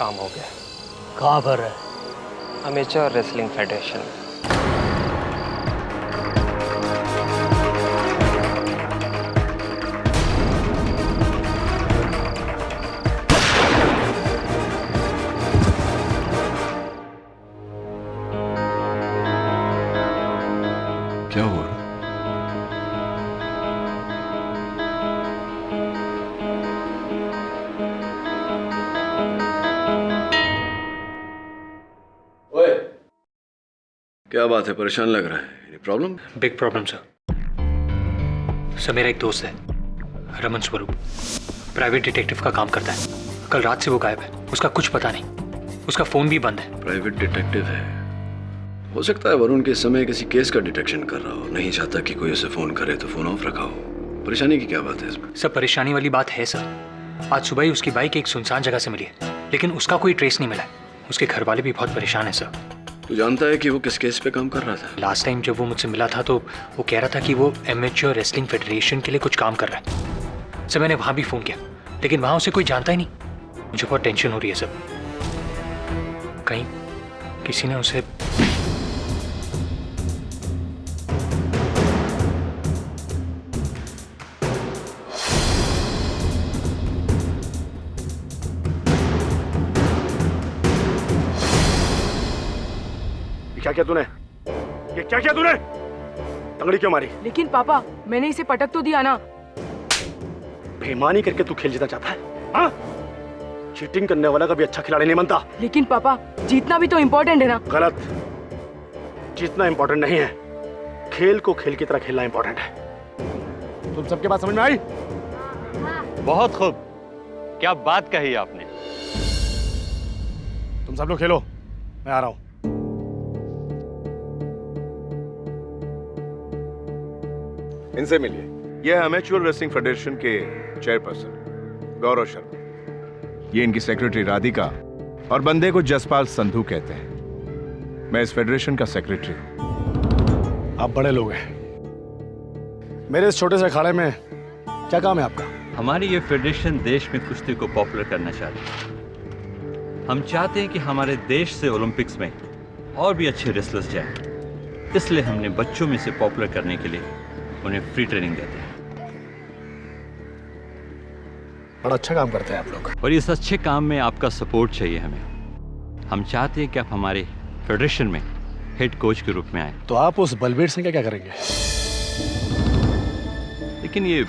काम हो गया। कहाँ पर है? Amateur wrestling federation. क्या हुआ? ओए, क्या बात है? परेशान लग रहा है। Any problem? Big problem sir. मेरा एक दोस्त है रमन स्वरूप, प्राइवेट डिटेक्टिव का काम करता है। कल रात से वो गायब है, उसका कुछ पता नहीं, उसका फोन भी बंद है। प्राइवेट डिटेक्टिव है? हो सकता है वरुण के समय किसी केस का डिटेक्शन कर रहा हो, नहीं चाहता कि कोई उसे फोन करे तो फोन ऑफ रखा हो। परेशानी की क्या बात है इसमें? सब परेशानी वाली बात है सर। आज सुबह ही उसकी बाइक एक सुनसान जगह से मिली है, लेकिन उसका कोई ट्रेस नहीं मिला है। उसके घर वाले भी बहुत परेशान है सर। तू जानता है कि वो किस केस पे काम कर रहा था? लास्ट टाइम जब वो मुझसे मिला था तो वो कह रहा था कि वो एमेच्योर रेसलिंग फेडरेशन के लिए कुछ काम कर रहा है। सर मैंने वहाँ भी फ़ोन किया, लेकिन वहाँ उसे कोई जानता ही नहीं। मुझे बहुत टेंशन हो रही है सर, कहीं किसी ने उसे... क्या किया तूने? ये क्या किया तूने? तंगड़ी क्यों मारी? लेकिन पापा, मैंने इसे पटक तो दिया ना। बेईमानी करके तू खेल जीतना चाहता है? हाँ? चीटिंग करने वाला कभी अच्छा खिलाड़ी नहीं बनता। लेकिन पापा, जीतना भी तो इम्पोर्टेंट है ना। गलत। जीतना इम्पोर्टेंट नहीं है, खेल को खेल की तरह खेलना इम्पोर्टेंट है। तुम सबके बात समझ में आई? बहुत खूब, क्या बात कही आपने। तुम सब लोग खेलो, मैं आ रहा हूं। इनसे मिलिए। यह है अमेच्योर रेसलिंग फेडरेशन के चेयरपर्सन गौरव शर्मा। ये इनकी सेक्रेटरी राधिका और बंदे को जसपाल संधू कहते हैं। मैं इस फेडरेशन का सेक्रेटरी हूं। आप बड़े लोग हैं, मेरे इस छोटे से अखाड़े में क्या काम है आपका? हमारी ये फेडरेशन देश में कुश्ती को पॉपुलर करना चाहती है। हम चाहते हैं कि हमारे देश से ओलंपिक्स में और भी अच्छे रेसलर्स जाएं। इसलिए हमने बच्चों में से पॉपुलर करने के लिए उन्हें फ्री ट्रेनिंग देते हैं। बड़ा अच्छा काम करते हैं आप लोग। और इस अच्छे काम में आपका सपोर्ट चाहिए हमें। हम चाहते हैं कि आप हमारे फेडरेशन में हेड कोच के रूप में आए। तो आप उस बलबीर सिंह का क्या करेंगे? लेकिन ये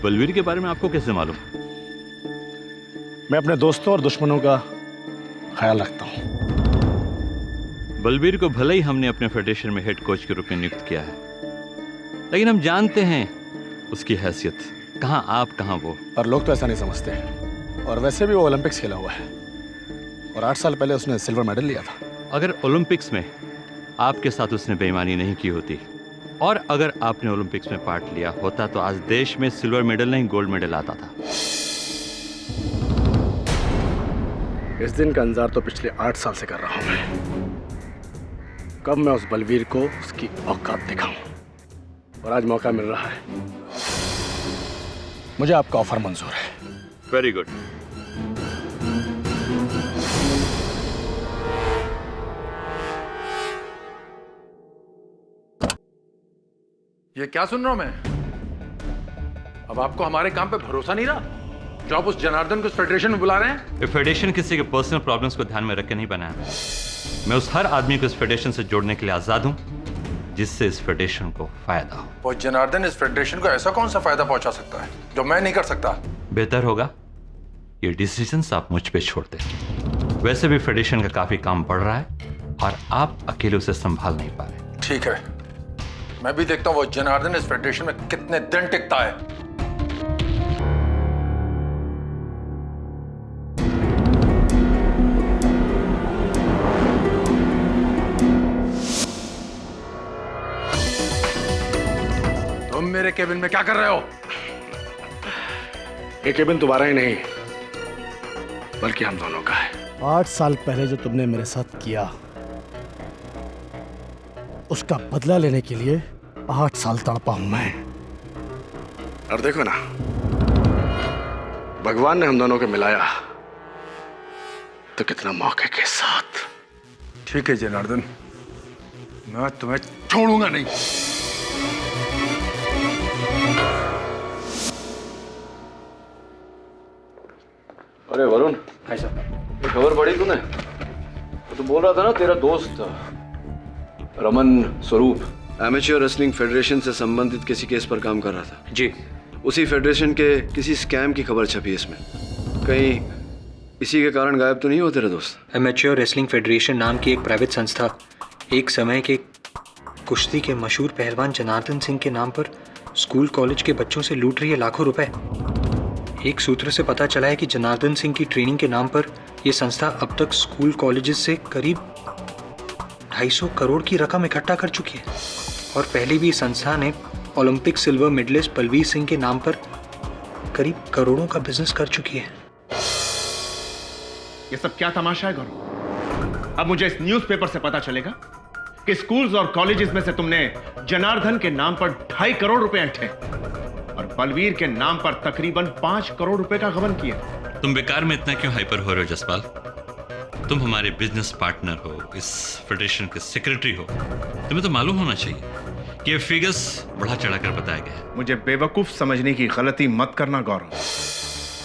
बलवीर के बारे में आपको कैसे मालूम? मैं अपने दोस्तों और दुश्मनों का ख्याल रखता हूं। बलवीर को भले ही हमने अपने फेडरेशन में हेड कोच के रूप में नियुक्त किया है, लेकिन हम जानते हैं उसकी हैसियत, कहां आप कहां वो। पर लोग तो ऐसा नहीं समझते, और वैसे भी वो ओलंपिक्स खेला हुआ है और 8 साल पहले उसने सिल्वर मेडल लिया था। अगर ओलंपिक्स में आपके साथ उसने बेईमानी नहीं की होती और अगर आपने ओलंपिक्स में पार्ट लिया होता तो आज देश में सिल्वर मेडल नहीं गोल्ड मेडल आता था। इस दिन का इंतजार तो पिछले 8 साल से कर रहा हूं मैं। कब मैं उस बलवीर को उसकी औकात दिखाऊं, और आज मौका मिल रहा है। मुझे आपका ऑफर मंजूर है। Very good. ये क्या सुन रहा हूं मैं? अब आपको हमारे काम पे भरोसा नहीं रहा जो आप उस जनार्दन को इस फेडरेशन में बुला रहे हैं? ये फेडरेशन किसी के पर्सनल प्रॉब्लम्स को ध्यान में रख के नहीं बनाया। मैं उस हर आदमी को इस फेडरेशन से जोड़ने के लिए आजाद हूं जिससे इस फेडरेशन को फायदा हो। वो जनार्दन इस फेडरेशन को ऐसा कौन सा फायदा पहुंचा सकता है जो मैं नहीं कर सकता? बेहतर होगा ये डिसीजंस आप मुझ पे छोड़ दें। वैसे भी फेडरेशन का काफी काम बढ़ रहा है और आप अकेले उसे संभाल नहीं पा रहे। ठीक है, मैं भी देखता हूं वो जनार्दन इस फेडरेशन में कितने दिन टिकता है। तुम मेरे केबिन में क्या कर रहे हो? ये केबिन तुम्हारा ही नहीं, बल्कि हम दोनों का है। 8 साल पहले जो तुमने मेरे साथ किया, उसका बदला लेने के लिए 8 साल तड़पा हूं मैं। और देखो ना, भगवान ने हम दोनों को मिलाया तो कितना मौके के साथ। ठीक है जनार्दन, मैं तुम्हें छोड़ूंगा नहीं। अरे वरुण, हाय सर। ये खबर पढ़ी तूने? तो बोल रहा था ना तेरा दोस्त रमन स्वरूप एमेच्योर रेसलिंग फेडरेशन से संबंधित किसी केस पर काम कर रहा था। जी। उसी फेडरेशन के किसी स्कैम की खबर छपी इसमें। कहीं इसी के कारण गायब तो नहीं हो तेरे दोस्त? एमेच्योर रेसलिंग फेडरेशन नाम की एक प्राइवेट संस्था एक समय के कुश्ती के मशहूर पहलवान जनार्दन सिंह के नाम पर स्कूल कॉलेज के बच्चों से लूट रही है लाखों रुपए। एक सूत्र से पता चला है कि जनार्दन सिंह की ट्रेनिंग के नाम पर यह संस्था अब तक स्कूल कॉलेजेस से करीब 250 करोड़ की रकम इकट्ठा कर चुकी है। और पहले भी इस संस्था ने Olympic silver medallist Balbir Singh के नाम पर करीब करोड़ों का बिजनेस कर चुकी है। ये सब क्या तमाशा है गौरव? अब मुझे इस न्यूज़पेपर से पता चलेगा कि स्कूल्स और कॉलेजेस में से तुमने जनार्दन के नाम पर 2.5 करोड़ रुपए ऐंठे और बलवीर के नाम पर तकरीबन 5 करोड़ रुपए का गबन किया। तुम बेकार में इतना क्यों हाइपर हो रहे हो जसपाल? तुम हमारे बिजनेस पार्टनर हो, इस फेडरेशन के सेक्रेटरी हो, तुम्हें तो मालूम होना चाहिए कि ये फिगर्स बढ़ा चढ़ाकर बताया गया है। मुझे बेवकूफ समझने की गलती मत करना गौरव।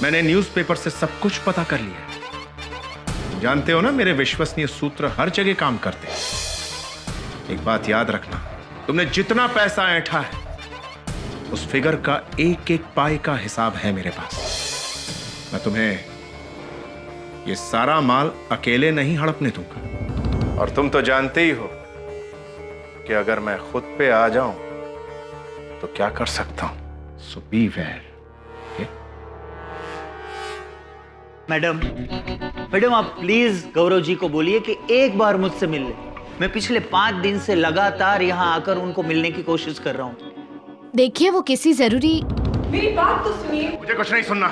मैंने न्यूज़पेपर से सब कुछ पता कर लिया। जानते हो ना, मेरे विश्वसनीय सूत्र हर जगह काम करते हैं। एक बात याद रखना, तुमने जितना पैसा ऐंठा है उस फिगर का एक एक पाई का हिसाब है मेरे पास। मैं तुम्हें ये सारा माल अकेले नहीं हड़पने दूंगा। और तुम तो जानते ही हो कि अगर मैं खुद पे आ जाऊं तो क्या कर सकता हूं। सो बी वेयर। मैडम आप प्लीज गौरव जी को बोलिए कि एक बार मुझसे मिल ले। मैं पिछले 5 दिन से लगातार यहाँ आकर उनको मिलने की कोशिश कर रहा हूँ। देखिए वो किसी जरूरी। मेरी बात तो सुनिए। मुझे कुछ नहीं सुनना।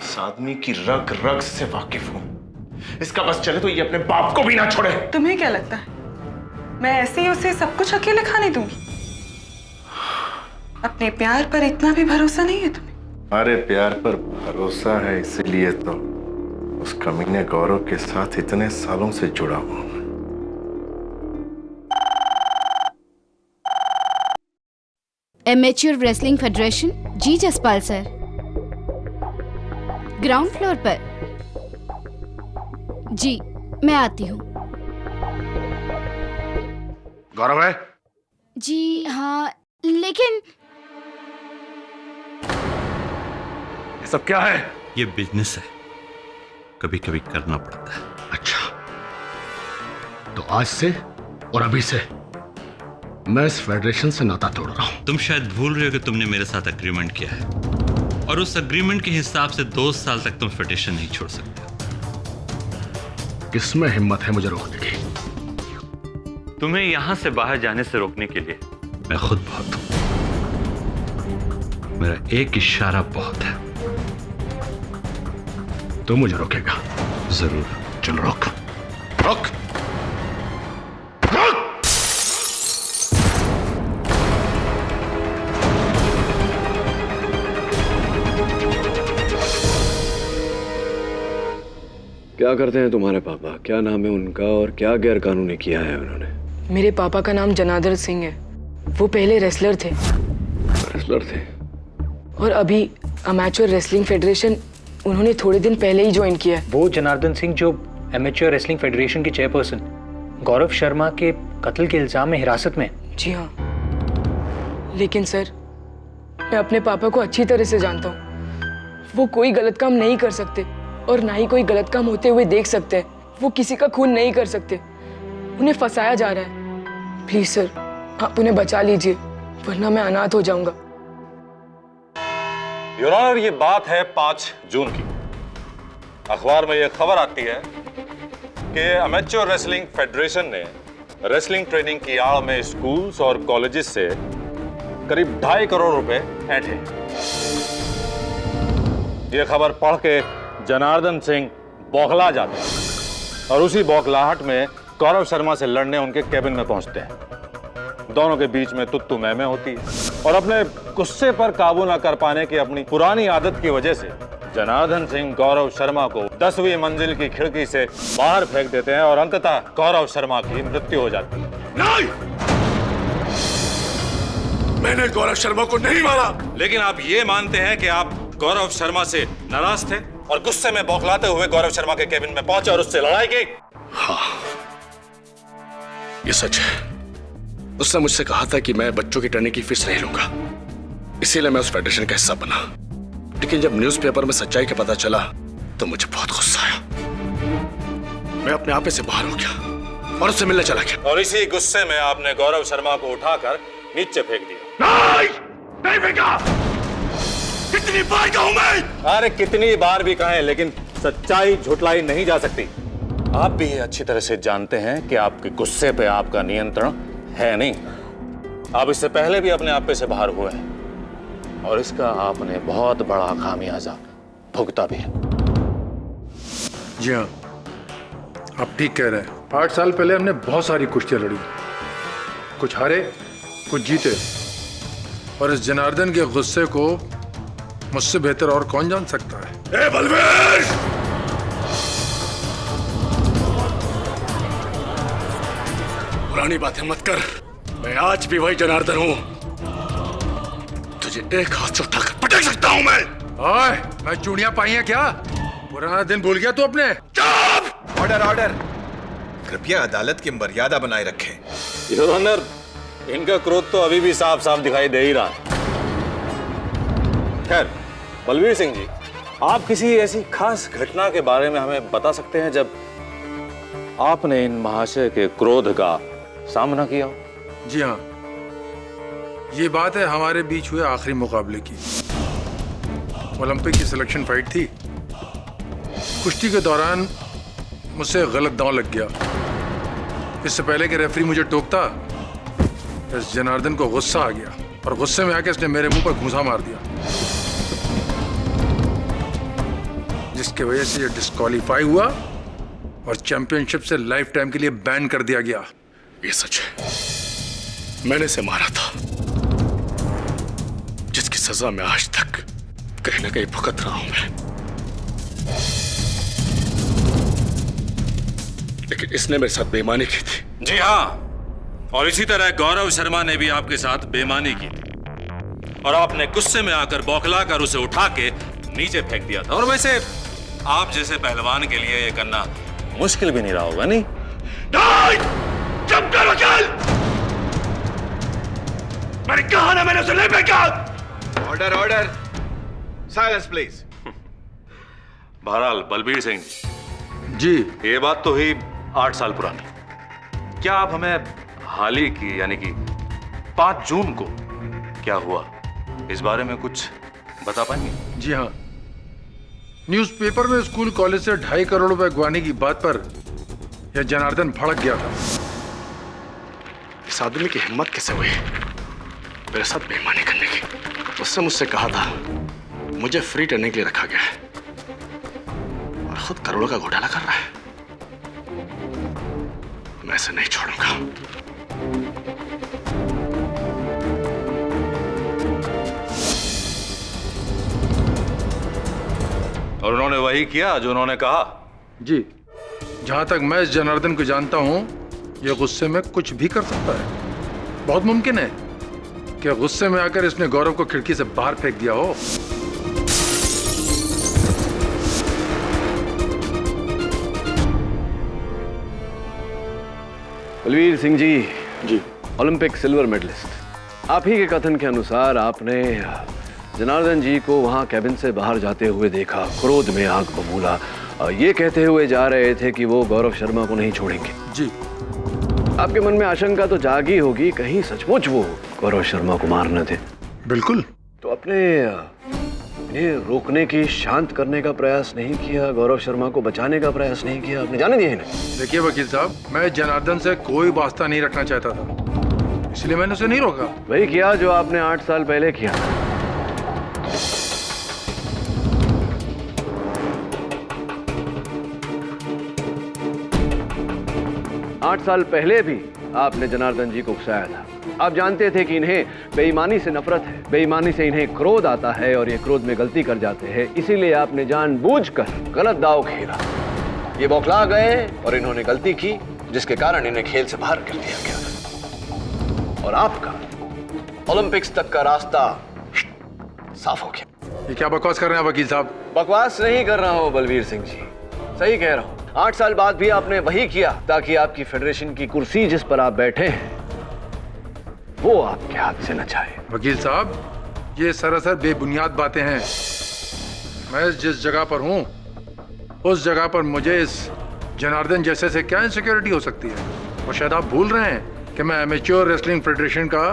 इस आदमी की रग रग से वाकिफ हूं। इसका बस चले तो ये अपने बाप को भी ना छोड़े। तुम्हें क्या लगता है मैं ऐसे ही उसे सब कुछ अकेले खाने दूंगी? अपने प्यार पर इतना भी भरोसा नहीं है तुम्हें? अरे प्यार पर भरोसा है, इसीलिए तो उस कमीने गौरव के साथ इतने सालों से जुड़ा हूं। Amateur wrestling federation. जी जसपाल सर, ग्राउंड फ्लोर पर। जी मैं आती हूँ। गौरव है? जी हाँ, लेकिन ये सब क्या है? ये बिजनेस है, कभी कभी करना पड़ता है। अच्छा, तो आज से और अभी से मैं इस फेडरेशन से नाता तोड़ रहा हूं। तुम शायद भूल रहे हो कि तुमने मेरे साथ एग्रीमेंट किया है, और उस एग्रीमेंट के हिसाब से 2 साल तक तुम फेडरेशन नहीं छोड़ सकते। किसमें हिम्मत है मुझे रोकने की? तुम्हें यहां से बाहर जाने से रोकने के लिए मैं खुद बहुत हूं। मेरा एक इशारा बहुत है। तू मुझे रोकेगा? जरूर। चल रोक रोक। क्या करते हैं तुम्हारे पापा? क्या नाम है उनका और क्या गैर कानूनी किया है उन्होंने? मेरे पापा का नाम जनार्दन सिंह है। वो पहले रेसलर थे। रेसलर थे? और अभी अमेच्योर रेसलिंग फेडरेशन उन्होंने थोड़े दिन पहले ही ज्वाइन किया है। वो जनार्दन सिंह जो एमेच्योर रेसलिंग फेडरेशन के चेयरपर्सन गौरव शर्मा के कत्ल के इल्जाम में हिरासत में। जी हाँ, लेकिन सर मैं अपने पापा को अच्छी तरह से जानता हूँ। वो कोई गलत काम नहीं कर सकते और ना ही कोई गलत काम होते हुए देख सकते हैं। वो किसी का खून नहीं कर सकते। उन्हें फंसाया जा रहा है। प्लीज सर आप उन्हें बचा लीजिए, वरना मैं अनाथ हो जाऊंगा। योर ऑनर, ये बात है 5 जून की। अखबार में यह खबर आती है कि एमेच्योर रेसलिंग फेडरेशन ने रेसलिंग ट्रेनिंग की आड़ में स्कूल्स और कॉलेजेस से करीब 2.5 करोड़ रुपए ऐंठे। यह खबर पढ़ के जनार्दन सिंह बौखला जाते हैं और उसी बौखलाहट में गौरव शर्मा से लड़ने उनके कैबिन में पहुंचते हैं। दोनों के बीच में तुत्तू मैमे होती है और अपने गुस्से पर काबू न कर पाने की अपनी पुरानी आदत की वजह से जनार्दन सिंह गौरव शर्मा को 10वीं मंजिल की खिड़की से बाहर फेंक देते हैं और अंततः गौरव शर्मा की मृत्यु हो जाती है। नहीं, मैंने गौरव शर्मा को नहीं मारा। लेकिन आप ये मानते हैं कि आप गौरव शर्मा से नाराज थे और गुस्से में बौखलाते हुए गौरव शर्मा के केबिन में पहुंचे और उससे लड़ाई की? हाँ, ये सच है। उसने मुझसे कहा था कि मैं बच्चों की ट्रेनिंग की फीस नहीं लूंगा, इसीलिए मैं उस फेडरेशन का हिस्सा बना। लेकिन जब न्यूज़पेपर में सच्चाई का पता चला तो मुझे बहुत गुस्सा आया। मैं अपने आपे से बाहर हो गया और उससे मिलने चला गया। और इसी गुस्से में आपने गौरव शर्मा को उठाकर नीचे फेंक दिया। नहीं फेंका। कितनी बार कहूं मैं? अरे कितनी बार भी कहें, लेकिन सच्चाई झुटलाई नहीं जा सकती। आप भी ये अच्छी तरह से जानते हैं कि आपके गुस्से पे आपका नियंत्रण है नहीं। आप इससे पहले भी अपने आपे से बाहर हुए हैं और इसका आपने बहुत बड़ा खामियाजा भुगता भी है। जी हाँ, आप ठीक कह रहे हैं। 8 साल पहले हमने बहुत सारी कुश्तियां लड़ी, कुछ हारे कुछ जीते, और इस जनार्दन के गुस्से को मुझसे बेहतर और कौन जान सकता है। ए बलवीर! पुरानी बातें मत कर। मैं आज भी वही जनार्दन हूं। तुझे एक हाथ से उठाकर पटक सकता हूं मैं। ओए, मैं चूड़ियां पाई हैं क्या? पुराना दिन भूल गया तू अपने? चुप! ऑर्डर ऑर्डर, कृपया अदालत की मर्यादा बनाए रखें। योर ऑनर, इनका क्रोध तो अभी भी साफ साफ दिखाई दे ही रहा है। खैर, बलवीर सिंह जी, आप किसी ऐसी खास घटना के बारे में हमें बता सकते हैं जब आपने इन महाशय के क्रोध का सामना किया? जी हाँ, ये बात है हमारे बीच हुए आखिरी मुकाबले की। ओलंपिक की सिलेक्शन फाइट थी। कुश्ती के दौरान मुझसे गलत दांव लग गया। इससे पहले कि रेफरी मुझे टोकता, इस जनार्दन को गुस्सा आ गया और गुस्से में आके इसने मेरे मुंह पर घूंसा मार दिया, जिसकी वजह से ये डिस्क्वालीफाई हुआ और चैंपियनशिप से लाइफ टाइम के लिए बैन कर दिया गया। ये सच है, मैंने इसे मारा था, जिसकी सजा मैं आज तक कहीं ना कहीं भुगत रहा हूं मैं। लेकिन इसने मेरे साथ बेईमानी की थी। जी हाँ, और इसी तरह गौरव शर्मा ने भी आपके साथ बेईमानी की थी और आपने गुस्से में आकर बौखला कर उसे उठा के नीचे फेंक दिया था। और वैसे आप जैसे पहलवान के लिए ये करना मुश्किल भी नहीं रहा होगा, नहीं? चुप कर वकील! मैंने कहा ना, मैंने उसे नहीं फेंका। Order order, silence please. बहरहाल बलबीर सिंह जी, ये बात तो हुई 8 साल पुरानी। क्या आप हमें हाल ही की यानी कि 5 जून को क्या हुआ इस बारे में कुछ बता पाएंगे? जी हाँ, न्यूज़पेपर में स्कूल कॉलेज से 2.5 करोड़ रुपए गंवाने की बात पर यह जनार्दन भड़क गया था। इस आदमी की हिम्मत कैसे हुई मेरे साथ बेईमानी करने की? उसने मुझसे कहा था मुझे फ्री ट्रेनिंग के लिए रखा गया है और खुद करोड़ों का घोटाला कर रहा है। मैं इसे नहीं छोड़ूंगा। और उन्होंने वही किया जो उन्होंने कहा? जी, जहां तक मैं इस जनार्दन को जानता हूं, यह गुस्से में कुछ भी कर सकता है। बहुत मुमकिन है कि गुस्से में आकर इसने गौरव को खिड़की से बाहर फेंक दिया हो। Balvir Singh ji, Olympic silver medallist, आप ही के कथन के अनुसार आपने जनार्दन जी को वहां कैबिन से बाहर जाते हुए देखा, क्रोध में आग बबूला, ये कहते हुए जा रहे थे कि वो गौरव शर्मा को नहीं छोड़ेंगे। जी, आपके मन में आशंका तो जागी होगी, कहीं सचमुच वो गौरव शर्मा को मारने थे? बिल्कुल। तो अपने इन्हें रोकने की, शांत करने का प्रयास नहीं किया, गौरव शर्मा को बचाने का प्रयास नहीं किया, आपने जाने दिया इन्हें? देखिए वकील साहब, मैं जनार्दन से कोई वास्ता नहीं रखना चाहता था, इसलिए मैंने उसे नहीं रोका। वही किया जो आपने 8 साल पहले किया। 8 साल पहले भी आपने जनार्दन जी को उकसाया था, आप जानते थे कि इन्हें बेईमानी से नफरत है, बेईमानी से इन्हें क्रोध आता है और ये क्रोध में गलती कर जाते हैं, इसीलिए आपने जानबूझकर गलत दांव खेला। ये बौखला गए और इन्होंने गलती की, जिसके कारण इन्हें खेल से बाहर कर दिया गया और आपका ओलंपिक्स तक का रास्ता साफ हो गया। ये क्या बकवास कर रहे हैं वकील साहब? बकवास नहीं कर रहा हूं बलवीर सिंह जी, सही कह रहा हूं। 8 साल बाद भी आपने वही किया ताकि आपकी फेडरेशन की कुर्सी जिस पर आप बैठे हैं वो आपके हाथ से न जाए। वकील साहब, ये सरासर बेबुनियाद बातें हैं। मैं जिस जगह पर हूं उस जगह पर मुझे इस जनार्दन जैसे से क्या इनसिक्योरिटी हो सकती है? और शायद आप भूल रहे हैं कि मैं एमेच्योर रेसलिंग फेडरेशन का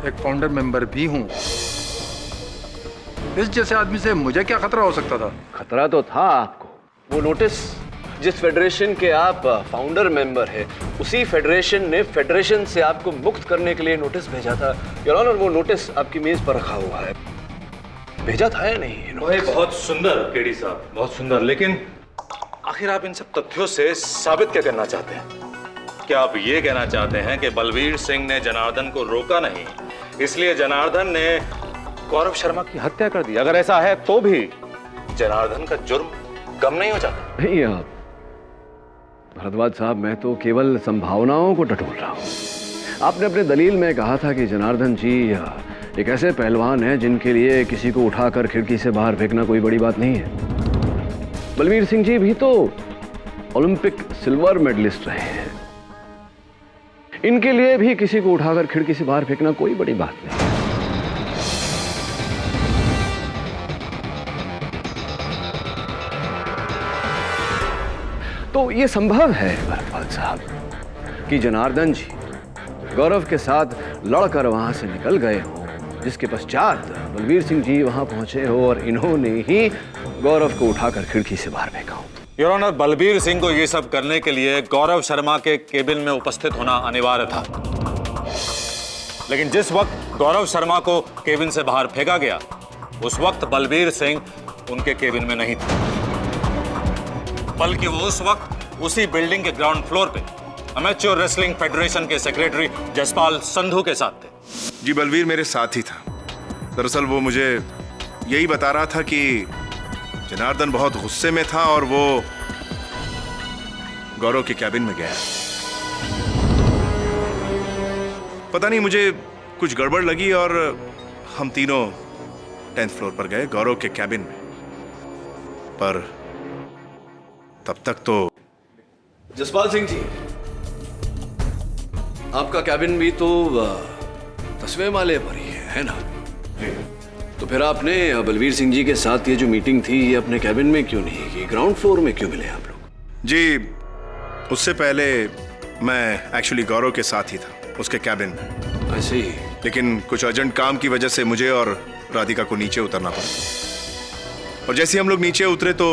एक फाउंडर मेंबर भी हूं। इस जैसे आदमी से मुझे क्या खतरा हो सकता था? खतरा तो था आपको। वो नोटिस जिस फेडरेशन के आप फाउंडर मेंबर है, उसी फेडरेशन ने फेडरेशन से आपको मुक्त करने के लिए नोटिस भेजा था। योर ऑनर, वो नोटिस आपकी मेज पर रखा हुआ है। भेजा था या नहीं? भाई बहुत सुंदर केडी साहब, बहुत सुंदर। लेकिन आखिर आप इन सब तथ्यों से साबित क्या करना चाहते हैं? क्या आप ये कहना चाहते हैं कि बलवीर सिंह ने जनार्दन को रोका नहीं, इसलिए जनार्दन ने गौरव शर्मा की हत्या कर दी? अगर ऐसा है तो भी जनार्दन का जुर्म कम नहीं हो जाता? नहीं आप भरद्वाज साहब, मैं तो केवल संभावनाओं को टटोल रहा हूं। आपने अपने दलील में कहा था कि जनार्दन जी एक ऐसे पहलवान हैं जिनके लिए किसी को उठाकर खिड़की से बाहर फेंकना कोई बड़ी बात नहीं है। बलवीर सिंह जी भी तो ओलंपिक सिल्वर मेडलिस्ट रहे हैं, इनके लिए भी किसी को उठाकर खिड़की से बाहर फेंकना कोई बड़ी बात नहीं। तो ये संभव है भरद्वाज साहब कि जनार्दन जी गौरव के साथ लड़कर वहां से निकल गए हों, जिसके पश्चात बलवीर सिंह जी वहां पहुंचे हो और इन्होंने ही गौरव को उठाकर खिड़की से बाहर फेंका हो। योर ऑनर, बलबीर सिंह को ये सब करने के लिए गौरव शर्मा के केबिन में उपस्थित होना अनिवार्य था। लेकिन जिस वक्त गौरव शर्मा को केबिन से बाहर फेंका गया, उस वक्त बलबीर सिंह उनके केबिन में नहीं था, बल्कि वो उस वक्त उसी बिल्डिंग के ग्राउंड फ्लोर पे अमेच्योर रेसलिंग फेडरेशन के सेक्रेटरी जसपाल संधू के साथ थे। जी, बलवीर मेरे साथ ही था। दरअसल वो मुझे यही बता रहा था कि जनार्दन बहुत गुस्से में था और वो गौरव के कैबिन में गया। पता नहीं, मुझे कुछ गड़बड़ लगी और हम तीनों 10th फ्लोर पर गए गौरव के कैबिन में। पर तब तक तो जसपाल सिंह जी, आपका कैबिन भी तो 10वें माले पर ही है ना? तो फिर आपने बलवीर सिंह जी के साथ ये जो मीटिंग थी ये अपने कैबिन में क्यों नहीं की? ग्राउंड फ्लोर में क्यों मिले आप लोग? जी, उससे पहले मैं एक्चुअली गौरव के साथ ही था, उसके कैबिन में। ऐसे ही? लेकिन कुछ अर्जेंट काम की वजह से मुझे और राधिका को नीचे उतरना पड़ा। और जैसे ही हम लोग नीचे उतरे तो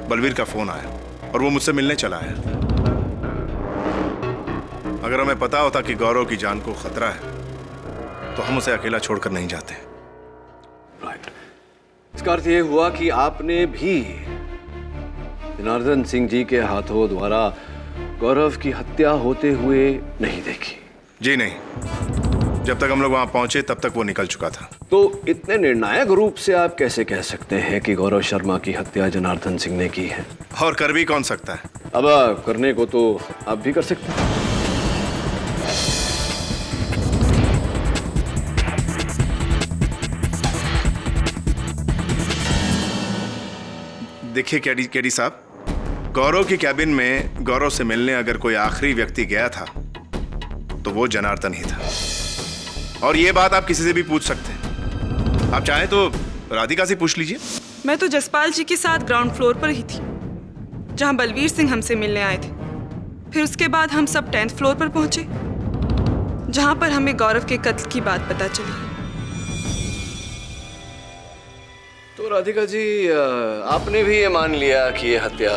बलवीर का फोन आया और वो मुझसे मिलने चला आया। अगर हमें पता होता कि गौरव की जान को खतरा है तो हम उसे अकेला छोड़कर नहीं जाते। राइट। इसका अर्थ ये हुआ कि आपने भी जनार्दन सिंह जी के हाथों द्वारा गौरव की हत्या होते हुए नहीं देखी? जी नहीं, जब तक हम लोग वहां पहुंचे तब तक वो निकल चुका था। तो इतने निर्णायक रूप से आप कैसे कह सकते हैं कि गौरव शर्मा की हत्या जनार्दन सिंह ने की है? और कर भी कौन सकता है? अब करने को तो आप भी कर सकते हैं। देखिए केडी साहब, गौरव की कैबिन में गौरव से मिलने अगर कोई आखिरी व्यक्ति गया था तो वो जनार्दन ही था। और ये बात आप किसी से भी पूछ सकते हैं। आप चाहें तो राधिका से पूछ लीजिए। मैं तो जसपाल जी के साथ ग्राउंड फ्लोर पर ही थी, जहां बलवीर सिंह हमसे मिलने आए थे। फिर उसके बाद हम सब 10th फ्लोर पर पहुंचे, जहां पर हमें गौरव के कत्ल की बात पता चली। तो राधिका जी, आपने भी ये मान लिया कि ये हत्या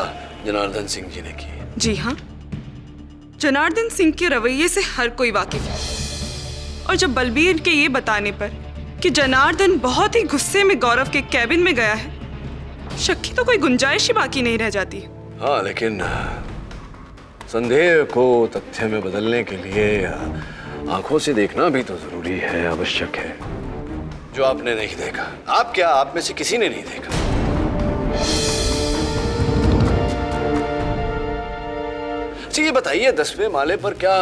जनार्दन सिंह जी ने की? जी हाँ, जनार्दन सिंह के रवैये से हर कोई वाकिफ है। और जब बलबीर के ये बताने पर कि जनार्दन बहुत ही गुस्से में गौरव के कैबिन में गया है, शक की तो कोई गुंजाइश ही बाकी नहीं रह जाती। हाँ, लेकिन संदेह को तथ्य में बदलने के लिए आंखों से देखना भी तो जरूरी है, आवश्यक है। जो आपने नहीं देखा, आप क्या, आप में से किसी ने नहीं देखा। जी ये बताइए, 10वें माले पर क्या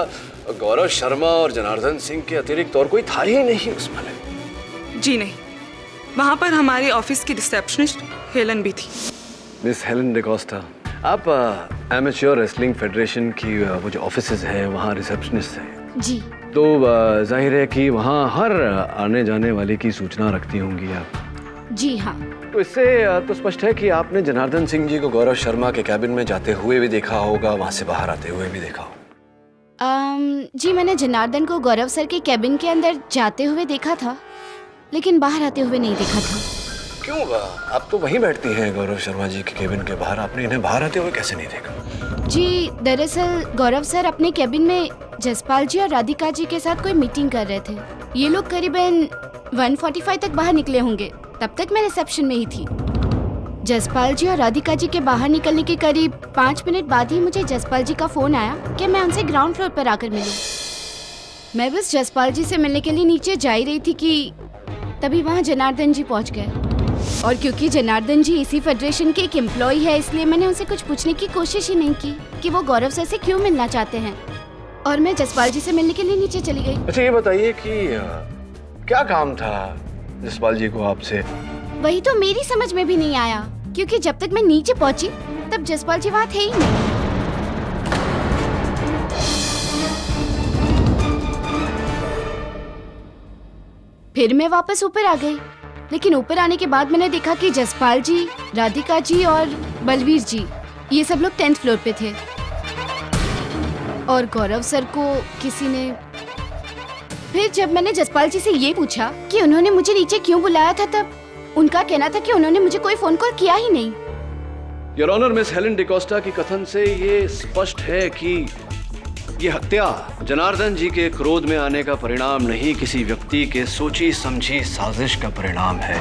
गौरव शर्मा और जनार्दन सिंह के अतिरिक्त और कोई था ही नहीं उस माले? जी नहीं, वहाँ पर हमारे ऑफिस की रिसेप्शनिस्ट हेलन भी थी। मिस हेलन डिकोस्टा, आप एमेच्योर रेसलिंग फेडरेशन की वो जो ऑफिसेज हैं वहाँ रिसेप्शनिस्ट हैं। जी तो जाहिर है कि वहाँ हर आने जाने वाले की सूचना रखती होंगी आप। जी हाँ। तो इससे तो स्पष्ट है कि आपने जनार्दन सिंह जी को गौरव शर्मा के कैबिन में जाते हुए भी देखा होगा, वहाँ से बाहर आते हुए भी देखा होगा। जी मैंने जनार्दन को गौरव सर के कैबिन के अंदर जाते हुए देखा था, लेकिन बाहर आते हुए नहीं देखा था। क्यों? आप तो वहीं बैठती हैं गौरव शर्मा जी के कैबिन के बाहर, आपने इन्हें बाहर आते हुए कैसे नहीं देखा? जी दरअसल गौरव सर अपने कैबिन में जसपाल जी और राधिका जी के साथ कोई मीटिंग कर रहे थे। ये लोग करीबन 1:45 तक बाहर निकले होंगे, तब तक मैं रिसेप्शन में ही थी। जसपाल जी और राधिका जी के बाहर निकलने के करीब 5 मिनट बाद ही मुझे जसपाल जी का फोन आया कि मैं उनसे ग्राउंड फ्लोर पर आकर मिलूं। मैं बस जसपाल जी से मिलने के लिए नीचे जा ही रही थी कि तभी वहाँ जनार्दन जी पहुँच गए। और क्योंकि जनार्दन जी इसी फेडरेशन के एक एम्प्लॉय है, इसलिए मैंने उनसे कुछ पूछने की कोशिश ही नहीं की कि वो गौरव सर से क्यों मिलना चाहते हैं, और मैं जसपाल जी से मिलने के लिए नीचे चली गई। अच्छा ये बताइए कि क्या काम था जसपाल जी को आपसे? वही तो मेरी समझ में भी नहीं आया, क्योंकि जब तक मैं नीचे पहुंची तब जसपाल जी वहाँ थे ही नहीं। फिर मैं वापस ऊपर आ गई, लेकिन ऊपर आने के बाद मैंने देखा कि जसपाल जी, राधिका जी और बलवीर जी ये सब लोग 10th फ्लोर पे थे, और गौरव सर को किसी ने। फिर जब मैंने जसपाल जी से ये पूछा कि उन्होंने मुझे नीचे क्यों बुलाया था, तब उनका कहना था कि उन्होंने मुझे कोई फोन कॉल किया ही नहीं। Your honour, Miss Helen D'Costa की कथन से ये स्पष्ट है कि ये हत्या जनार्दन जी के क्रोध में आने का परिणाम नहीं, किसी व्यक्ति के सोची समझी साजिश का परिणाम है।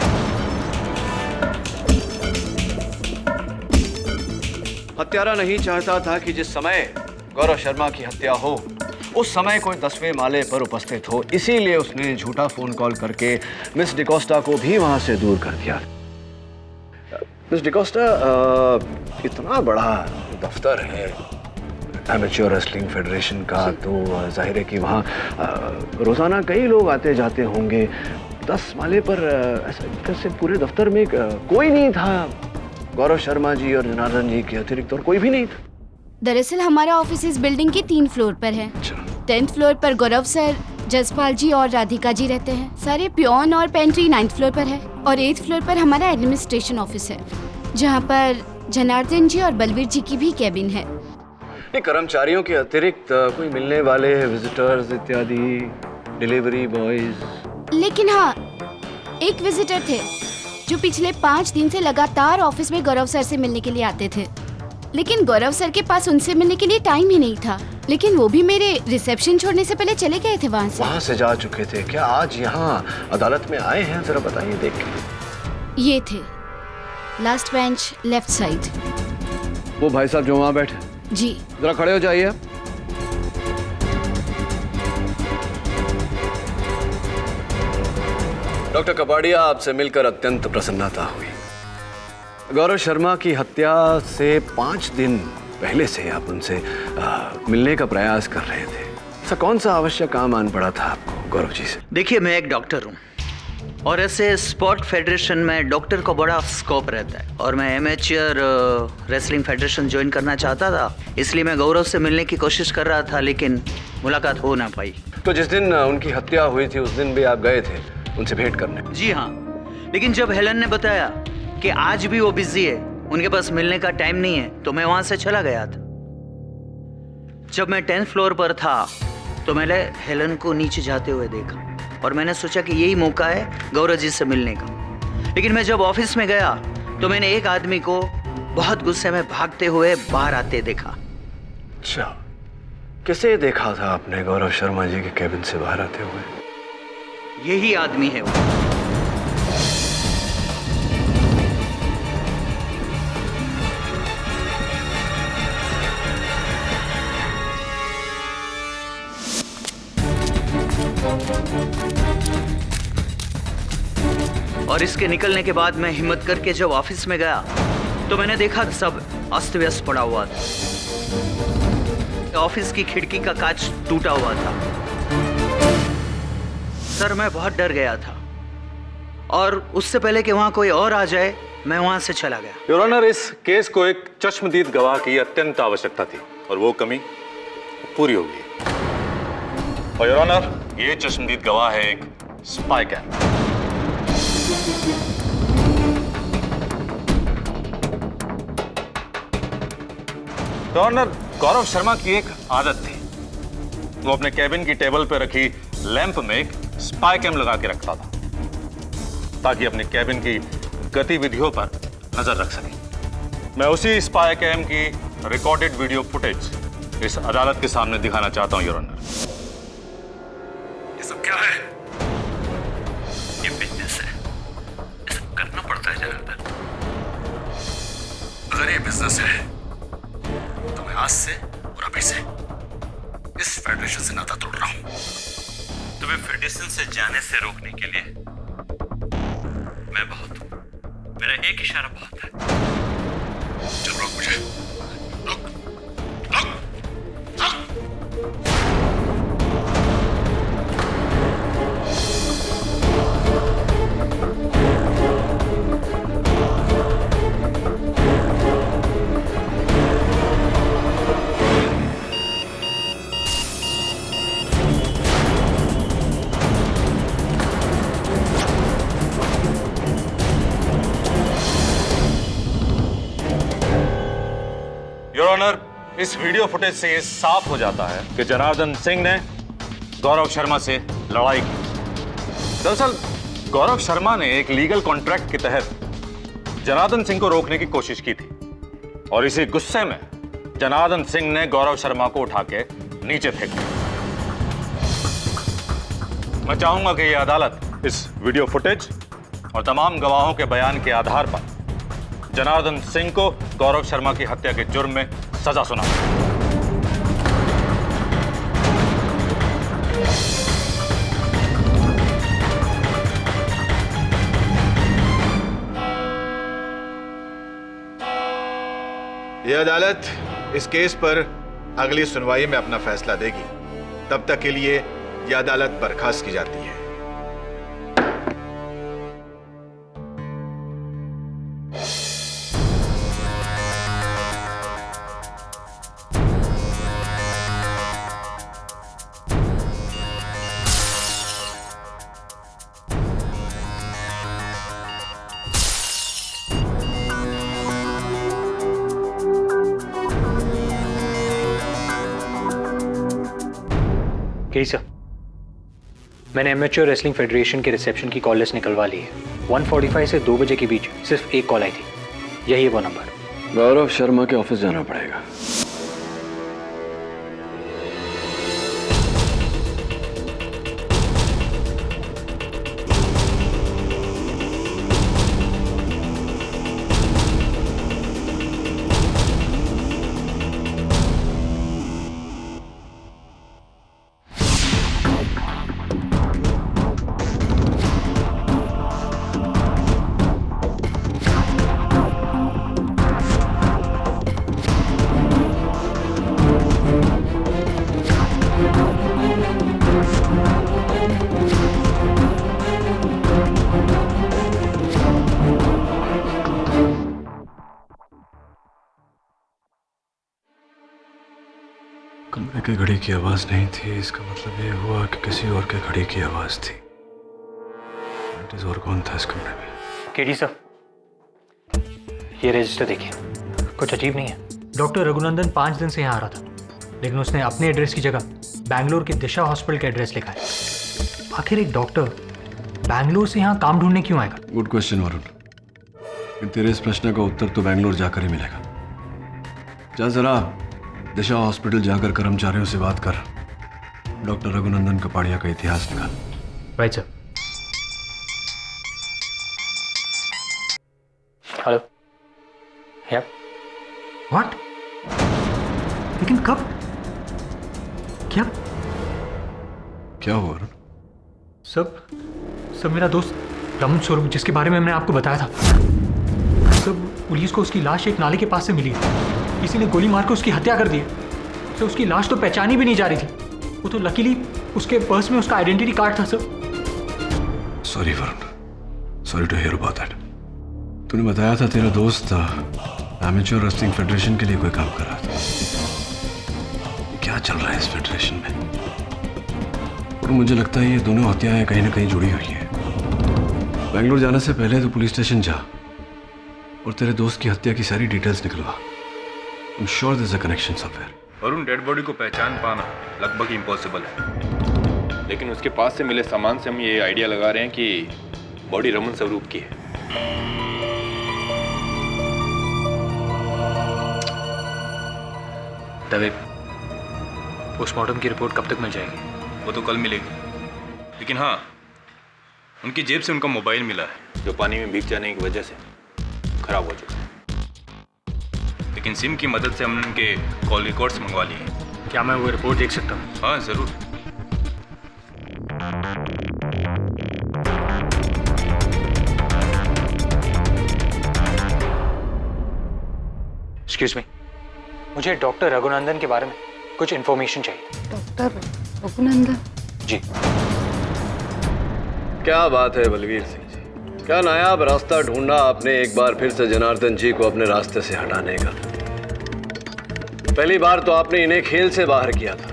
हत्यारा नहीं चाहता था कि जिस समय गौरव शर्मा की हत्या हो उस समय कोई 10वें माले पर उपस्थित हो, इसीलिए उसने झूठा फोन कॉल करके मिस डिकोस्टा को भी वहां से दूर कर दिया। मिस डिकोस्टा, इतना बड़ा दफ्तर है एमेच्योर रेसलिंग फेडरेशन का, तो जाहिर है कि वहाँ रोजाना कई लोग आते जाते होंगे। 10 माले पर ऐसा से पूरे दफ्तर में कोई नहीं था, गौरव शर्मा जी और जनार्दन जी के अतिरिक्त और कोई भी नहीं था। दरअसल हमारा ऑफिस इस बिल्डिंग के 3 फ्लोर पर है। 10th फ्लोर पर गौरव सर, जसपाल जी और राधिका जी रहते हैं। सारे पियोन और पेंट्री 9th फ्लोर पर है, और 8th फ्लोर पर हमारा एडमिनिस्ट्रेशन ऑफिस है, जहाँ पर जनार्दन जी और बलवीर जी की भी कैबिन है। कर्मचारियों के अतिरिक्त कोई मिलने वाले विजिटर्स इत्यादि, डिलीवरी बॉयज? लेकिन हाँ, एक विजिटर थे जो पिछले 5 दिन से लगातार ऑफिस में गौरव सर से मिलने के लिए आते थे, लेकिन गौरव सर के पास उनसे मिलने के लिए टाइम ही नहीं था। लेकिन वो भी मेरे रिसेप्शन छोड़ने से पहले चले गए थे वहाँ से जा चुके थे। क्या आज यहाँ अदालत में आए हैं? जरा बताइए देख के। ये थे लास्ट बेंच लेफ्ट साइड। वो भाई साहब जो वहाँ बैठे? जी। जरा खड़े हो जाइए। डॉक्टर कपाड़िया, आपसे मिलकर अत्यंत प्रसन्नता हुई। गौरव शर्मा की हत्या से 5 दिन पहले से आप उनसे मिलने का प्रयास कर रहे थे। ऐसा कौन सा आवश्यक काम आन पड़ा था आपको गौरव जी से? देखिए, मैं एक डॉक्टर हूँ और ऐसे स्पोर्ट फेडरेशन में डॉक्टर को बड़ा स्कोप रहता है, और मैं एमेच्योर रेसलिंग फेडरेशन ज्वाइन करना चाहता था, इसलिए मैं गौरव से मिलने की कोशिश कर रहा था, लेकिन मुलाकात हो ना पाई। तो जिस दिन उनकी हत्या हुई थी उस दिन भी आप गए थे उनसे भेंट करने? जी हाँ, लेकिन जब हेलन ने बताया कि आज भी वो बिजी है, उनके पास मिलने का टाइम नहीं है, तो मैं वहां से चला गया था। जब मैं 10th फ्लोर पर था तो मैंने हेलन को नीचे जाते हुए देखा, और मैंने सोचा कि यही मौका है गौरव जी से मिलने का। लेकिन मैं जब ऑफिस में गया तो मैंने एक आदमी को बहुत गुस्से में भागते हुए बाहर आते देखा। अच्छा, किसे देखा था आपने गौरव शर्मा जी के कैबिन से बाहर आते हुए? यही आदमी है वो। और इसके निकलने के बाद मैं हिम्मत करके जब ऑफिस में गया तो मैंने देखा सब अस्त व्यस्त पड़ा हुआ था। ऑफिस की खिड़की का कांच टूटा हुआ था। सर मैं बहुत डर गया था और उससे पहले कि वहां कोई और आ जाए मैं वहां से चला गया। योर ऑनर, इस केस को एक चश्मदीद गवाह की अत्यंत आवश्यकता थी और वो कमी पूरी हो गई। और योर ऑनर, ये चश्मदीद गवाह है एक spy cam. Your honour, Gaurav Sharma की एक आदत थी, वो अपने कैबिन की टेबल पर रखी लैंप में एक स्पाई कैम लगा के रखता था ताकि अपने कैबिन की गतिविधियों पर नजर रख सके। मैं उसी स्पाई कैम की रिकॉर्डेड वीडियो फुटेज इस अदालत के सामने दिखाना चाहता हूं योर ऑनर। ये सब क्या है? ये बिजनेस है, ये सब करना पड़ता है जनार्दन। अगर ये बिजनेस है तो मैं आज से और अभी से इस फेडरेशन से नाता तोड़ रहा हूं। तुम्हें फेडरेशन से जाने से रोकने के लिए मैं बहुत हूं। मेरा एक इशारा बहुत है। चल रोक मुझे, रोक, रोक, रोक। योर ऑनर, इस वीडियो फुटेज से ये साफ हो जाता है कि जनार्दन सिंह ने गौरव शर्मा से लड़ाई की। दरअसल गौरव शर्मा ने एक लीगल कॉन्ट्रैक्ट के तहत जनार्दन सिंह को रोकने की कोशिश की थी और इसी गुस्से में जनार्दन सिंह ने गौरव शर्मा को उठा के नीचे फेंक दिया। मैं चाहूंगा कि यह अदालत इस वीडियो फुटेज और तमाम गवाहों के बयान के आधार पर जनार्दन सिंह को गौरव शर्मा की हत्या के जुर्म में सजा सुना। यह अदालत इस केस पर अगली सुनवाई में अपना फैसला देगी। तब तक के लिए यह अदालत बर्खास्त की जाती है। सर, मैंने एमेच्योर रेसलिंग फेडरेशन के रिसेप्शन की कॉल लिस्ट निकलवा ली है। 1:45 से 2 बजे के बीच सिर्फ एक कॉल आई थी। यही है वो नंबर। गौरव शर्मा के ऑफिस जाना पड़ेगा। कमरे की घड़ी की आवाज नहीं थी, इसका मतलब ये हुआ कि किसी और के घड़ी की आवाज थी। और कौन था इस कमरे में? केडी सर, ये रजिस्टर देखिए, कुछ अजीब नहीं है। डॉक्टर रघुनंदन 5 दिन से यहाँ आ रहा था, लेकिन उसने अपने एड्रेस की जगह बैंगलोर के दिशा हॉस्पिटल का एड्रेस लिखा है। आखिर एक डॉक्टर बैंगलोर से यहाँ काम ढूंढने क्यों आएगा? गुड क्वेश्चन वरुण, तेरे इस प्रश्न का उत्तर तो बैंगलोर जाकर ही मिलेगा। जा जरा दिशा हॉस्पिटल जाकर कर्मचारियों से बात कर, डॉक्टर रघुनंदन कपाड़िया का इतिहास निकाल। Right sir. हेलो। या व्हाट? लेकिन कब? क्या हुआ? सब मेरा दोस्त रमन स्वरूप जिसके बारे में मैंने आपको बताया था, सब पुलिस को उसकी लाश एक नाले के पास से मिली है। किसी ने गोली मारकर उसकी हत्या कर दी है। तो उसकी लाश तो पहचानी भी नहीं जा रही थी। वो तो लकीली उसके पर्स में उसका आइडेंटिटी कार्ड था sir. Sorry Varun, sorry to hear about that. तूने बताया था तेरा दोस्त एमेच्योर रेसलिंग फेडरेशन के लिए कोई काम कर रहा था। क्या चल रहा है इस फेडरेशन में? और मुझे लगता है ये दोनों हत्याएं कहीं ना कहीं जुड़ी हुई हैं। बेंगलुरु जाने से पहले तो पुलिस स्टेशन जा और तेरे दोस्त की हत्या की सारी डिटेल्स निकलवा। I am sure there is a connection somewhere. Varun, dead body को पहचान पाना लगभग इम्पॉसिबल है, लेकिन उसके पास से मिले सामान से हम ये आइडिया लगा रहे हैं कि बॉडी रमन स्वरूप की है। दवे, पोस्टमार्टम की रिपोर्ट कब तक मिल जाएगी? वो तो कल मिलेगी, लेकिन हाँ, उनकी जेब से उनका मोबाइल मिला है जो पानी में भीग जाने की वजह से खराब हो चुका है। लेकिन सिम की मदद से हमने उनके कॉल रिकॉर्ड्स मंगवा लिए हैं। क्या मैं वो रिपोर्ट देख सकता हूँ? हाँ जरूर। एक्सक्यूज मी, मुझे डॉक्टर रघुनंदन के बारे में कुछ इन्फॉर्मेशन चाहिए। डॉक्टर रघुनंदन? जी। क्या बात है बलवीर सिंह जी, क्या नायाब रास्ता ढूंढा आपने एक बार फिर से जनार्दन जी को अपने रास्ते से हटाने का। पहली बार तो आपने इन्हें खेल से बाहर किया था,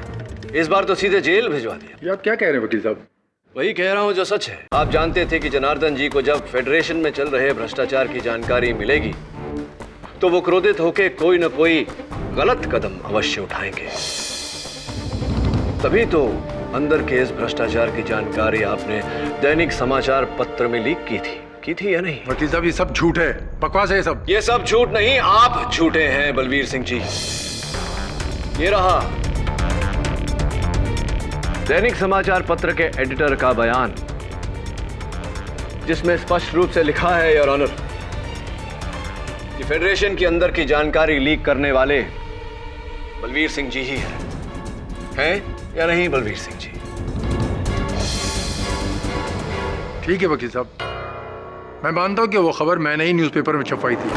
इस बार तो सीधे जेल भिजवा दिया। ये आप क्या कह रहे हैं वकील साहब? वही कह रहा हूँ जो सच है। आप जानते थे कि जनार्दन जी को जब फेडरेशन में चल रहे भ्रष्टाचार की जानकारी मिलेगी तो वो क्रोधित होकर कोई न कोई गलत कदम अवश्य उठाएंगे। तभी तो अंदर के इस भ्रष्टाचार की जानकारी आपने दैनिक समाचार पत्र में लीक की थी या नहीं? वकील साहब, ये सब झूठ है, बकवास है ये सब। ये सब झूठ नहीं, आप झूठे हैं बलवीर सिंह जी। ये रहा दैनिक समाचार पत्र के एडिटर का बयान, जिसमें स्पष्ट रूप से लिखा है योर ऑनर कि फेडरेशन के अंदर की जानकारी लीक करने वाले बलवीर सिंह जी ही हैं या नहीं बलवीर सिंह जी? ठीक है वकील साहब, मैं मानता हूं कि वो खबर मैंने ही न्यूज़पेपर में छपवाई थी।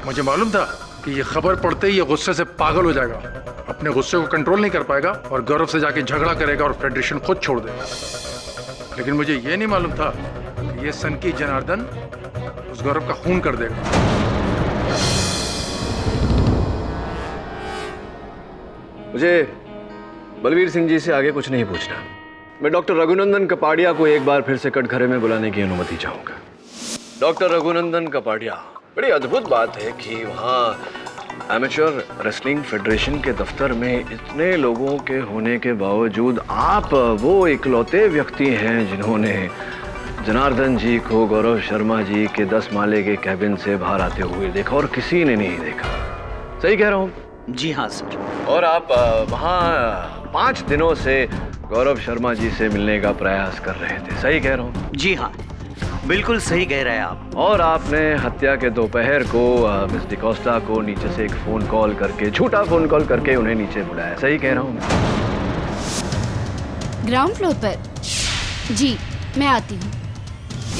मुझे मालूम था कि ये खबर पढ़ते ही ये गुस्से से पागल हो जाएगा, अपने गुस्से को कंट्रोल नहीं कर पाएगा और गौरव से जाके झगड़ा करेगा और फेडरेशन खुद छोड़ देगा। लेकिन मुझे ये नहीं मालूम था कि ये सनकी जनार्दन उस गौरव का खून कर देगा। मुझे बलवीर सिंह जी से आगे कुछ नहीं पूछना। मैं डॉक्टर रघुनंदन कपाड़िया को एक बार फिर से कटघरे में बुलाने की अनुमति चाहूंगा। डॉक्टर रघुनंदन कपाड़िया, बड़ी अद्भुत बात है कि वहाँ एमेच्योर रेसलिंग फेडरेशन के दफ्तर में इतने लोगों के होने के बावजूद आप वो इकलौते व्यक्ति हैं जिन्होंने जनार्दन जी को गौरव शर्मा जी के 10 माले के कैबिन से बाहर आते हुए देखा और किसी ने नहीं देखा। सही कह रहा हूँ? जी हाँ सर। और आप वहाँ 5 दिनों से गौरव शर्मा जी से मिलने का प्रयास कर रहे थे। सही कह रहा हूँ? जी हाँ, बिल्कुल सही कह रहे हैं आप। और आपने हत्या के दोपहर को मिस डिकोस्टा को नीचे से एक फोन कॉल करके, झूठा फोन कॉल करके उन्हें नीचे बुलाया। सही कह रहा हूँ? ग्राउंड फ्लोर पर? जी, मैं आती हूँ।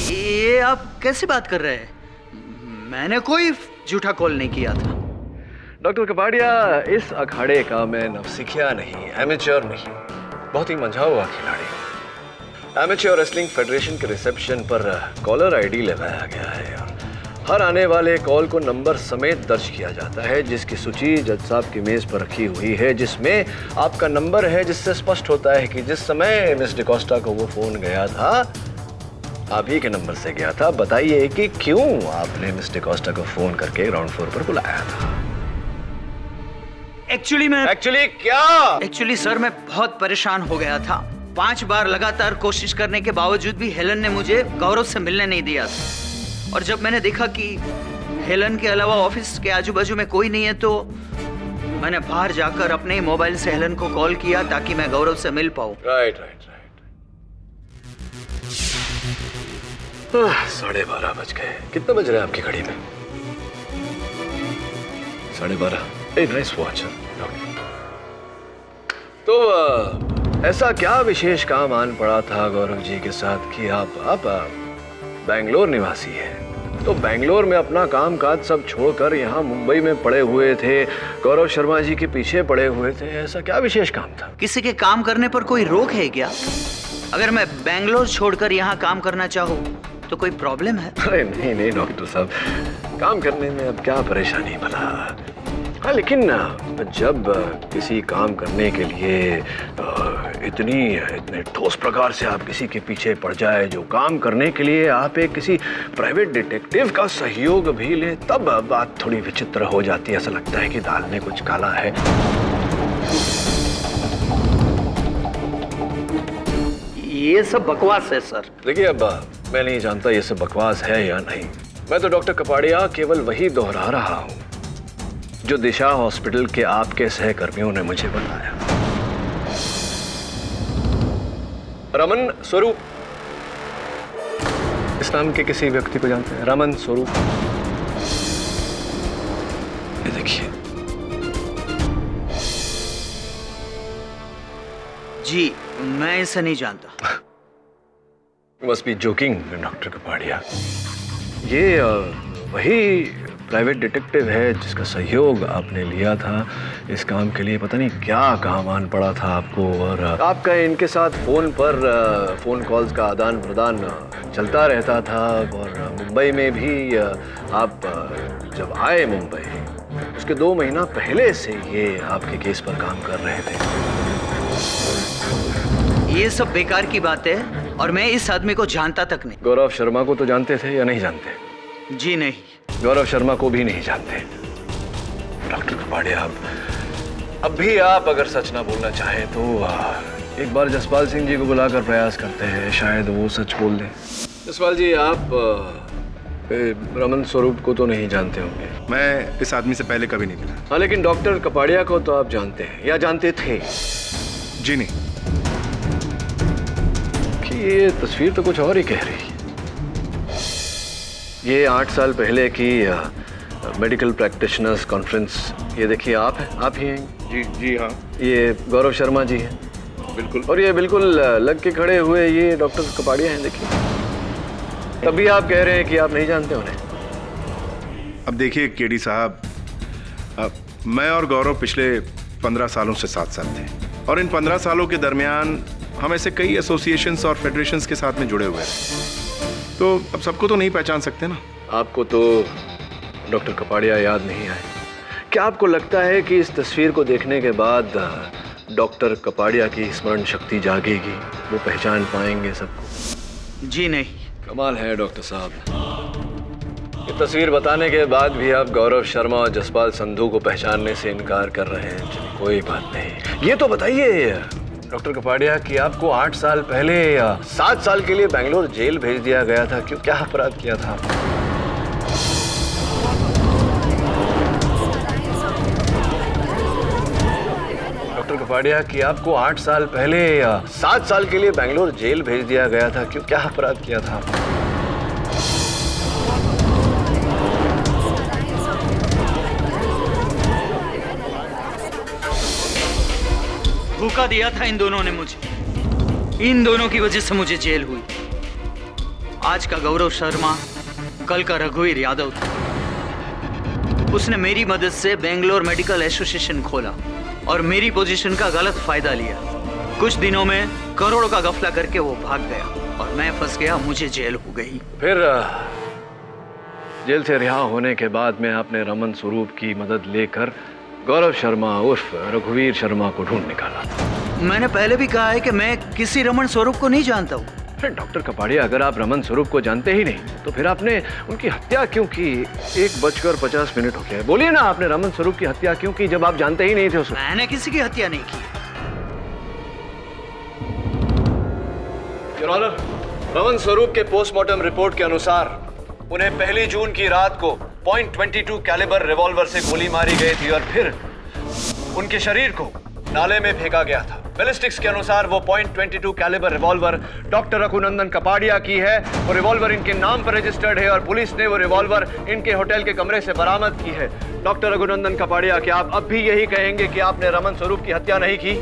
ये आप कैसे बात कर रहे हैं? मैंने कोई झूठा कॉल नहीं किया था। डॉक्टर कपाड़िया, इस अखाड़े का मैं नवसिखिया नहीं, एमेच्योर नहीं, बहुत ही मंझा हुआ खिलाड़ी हूँ। एमेच्योर रेसलिंग फेडरेशन के रिसेप्शन पर कॉलर आईडी लगाया गया है और हर आने वाले कॉल को नंबर समेत दर्ज किया जाता है, जिसकी सूची जज साहब की मेज पर रखी हुई है, जिसमें आपका नंबर है, जिससे स्पष्ट होता है कि जिस समय मिस डिकोस्टा को वो फोन गया था आप ही के नंबर से गया था। बताइए कि क्यों आपने मिस डिकोस्टा को फोन करके ग्राउंड फ्लोर पर बुलाया था? एक्चुअली सर, मैं बहुत परेशान हो गया था। 5 बार लगातार कोशिश करने के बावजूद भी हेलन ने मुझे गौरव से मिलने नहीं दिया था। और जब मैंने देखा कि हेलन के अलावा ऑफिस के आजू बाजू में कोई नहीं है तो मैंने बाहर जाकर अपने मोबाइल से हेलन को कॉल किया ताकि मैं गौरव से मिल पाऊं। राइट। 12:30 बज गए। कितना बज रहा है आपकी घड़ी में? 12:30। Nice watch. तो ऐसा क्या विशेष काम आन पड़ा था गौरव जी के साथ कि आप बेंगलोर निवासी है, तो बेंगलोर में अपना काम काज सब छोड़कर यहाँ मुंबई में पड़े हुए थे, गौरव शर्मा जी के पीछे पड़े हुए थे। ऐसा क्या विशेष काम था? किसी के काम करने पर कोई रोक है क्या? अगर मैं बेंगलोर छोड़कर यहाँ काम करना चाहूँ तो कोई प्रॉब्लम है? अरे नहीं नहीं डॉक्टर साहब, काम करने में अब क्या परेशानी भला। हाँ लेकिन जब किसी काम करने के लिए इतने ठोस प्रकार से आप किसी के पीछे पड़ जाए, जो काम करने के लिए आप एक किसी प्राइवेट डिटेक्टिव का सहयोग भी ले, तब बात थोड़ी विचित्र हो जाती है। ऐसा लगता है कि दाल में कुछ काला है। ये सब बकवास है सर। देखिए अब मैं नहीं जानता ये सब बकवास है या नहीं। मैं तो डॉक्टर कपाड़िया केवल वही दोहरा रहा हूँ जो दिशा हॉस्पिटल के आपके सहकर्मियों ने मुझे बताया। रमन स्वरूप, इस नाम के किसी व्यक्ति को जानते हैं? रमन स्वरूप, ये देखिए। जी मैं इसे नहीं जानता। Must be joking doctor Kapadia. ये वही प्राइवेट डिटेक्टिव है जिसका सहयोग आपने लिया था इस काम के लिए। पता नहीं क्या काम आन पड़ा था आपको, और आपका इनके साथ फोन पर फोन कॉल्स का आदान प्रदान चलता रहता था। और मुंबई में भी आप जब आए मुंबई, उसके 2 महीना पहले से ये आपके केस पर काम कर रहे थे। ये सब बेकार की बात है और मैं इस आदमी को जानता तक नहीं। गौरव शर्मा को तो जानते थे या नहीं जानते? जी नहीं। गौरव शर्मा को भी नहीं जानते। डॉक्टर कपाड़िया, अब भी आप अगर सच ना बोलना चाहें तो एक बार जसपाल सिंह जी को बुलाकर प्रयास करते हैं, शायद वो सच बोल दें। जसपाल जी, आप रमन स्वरूप को तो नहीं जानते होंगे? मैं इस आदमी से पहले कभी नहीं मिला। हाँ लेकिन डॉक्टर कपाड़िया को तो आप जानते हैं या जानते थे? जी नहीं। कि ये तस्वीर तो कुछ और ही कह रही है। ये 8 साल पहले की मेडिकल प्रैक्टिशनर्स कॉन्फ्रेंस, ये देखिए आप हैं, आप ही हैं। जी जी हाँ। ये गौरव शर्मा जी हैं। बिल्कुल। और ये बिल्कुल लग के खड़े हुए ये डॉक्टर कपाड़िया हैं, देखिए। तभी आप कह रहे हैं कि आप नहीं जानते उन्हें। अब देखिए केडी साहब, मैं और गौरव पिछले 15 सालों से साथ साथ थे, और इन 15 सालों के दरमियान हम ऐसे कई एसोसिएशंस और फेडरेशंस के साथ में जुड़े हुए हैं, तो अब सबको तो नहीं पहचान सकते ना। आपको तो डॉक्टर कपाड़िया याद नहीं आए? क्या आपको लगता है कि इस तस्वीर को देखने के बाद डॉक्टर कपाड़िया की स्मरण शक्ति जागेगी, वो पहचान पाएंगे सबको? जी नहीं। कमाल है डॉक्टर साहब, ये तस्वीर बताने के बाद भी आप गौरव शर्मा और जसपाल संधू को पहचानने से इनकार कर रहे हैं। चलिए कोई बात नहीं। ये तो बताइए डॉक्टर कपाड़िया कि आपको 8 साल पहले 7 साल के लिए बेंगलोर जेल भेज दिया गया था, क्यों, क्या अपराध किया था? डॉक्टर कपाड़िया कि आपको 8 साल पहले 7 साल के लिए बेंगलोर जेल भेज दिया गया था, क्यों, क्या अपराध किया था? धोखा दिया था इन दोनों ने मुझे। इन दोनों की वजह से मुझे जेल हुई। आज का गौरव शर्मा कल का रघुवीर यादव था। उसने मेरी मदद से बेंगलोर मेडिकल एसोसिएशन खोला और मेरी पोजीशन का गलत फायदा लिया। कुछ दिनों में करोड़ों का गफला करके वो भाग गया और मैं फंस गया, मुझे जेल हो गई। फिर जेल से रिहा होने के बाद में आपने रमन स्वरूप की मदद लेकर गौरव शर्मा उर्फ रघुवीर शर्मा को ढूंढ निकाला। मैंने पहले भी कहा है कि मैं किसी रमन स्वरूप को नहीं जानता हूँ। डॉक्टर कपाड़िया, अगर आप रमन स्वरूप को जानते ही नहीं तो फिर आपने उनकी हत्या क्यों की? 1:50 हो गया है, बोलिए ना, आपने रमन स्वरूप की हत्या क्यों की जब आप जानते ही नहीं थे उसको? मैंने किसी की हत्या नहीं की। योर ऑनर, रमन स्वरूप के पोस्टमार्टम रिपोर्ट के अनुसार उन्हें 1 जून की रात को .22 कैलिबर रिवॉल्वर से गोली मारी गई थी और फिर उनके शरीर को नाले में फेंका गया था। बैलिस्टिक्स के अनुसार वो .22 calibre revolver doctor Raghunandan Kapadia की है। वो रिवॉल्वर इनके नाम पर रजिस्टर्ड है और पुलिस ने वो रिवॉल्वर इनके होटल के कमरे से बरामद की है। डॉक्टर रघुनंदन कपाड़िया, क्या आप अब भी यही कहेंगे कि आपने रमन स्वरूप की हत्या नहीं की?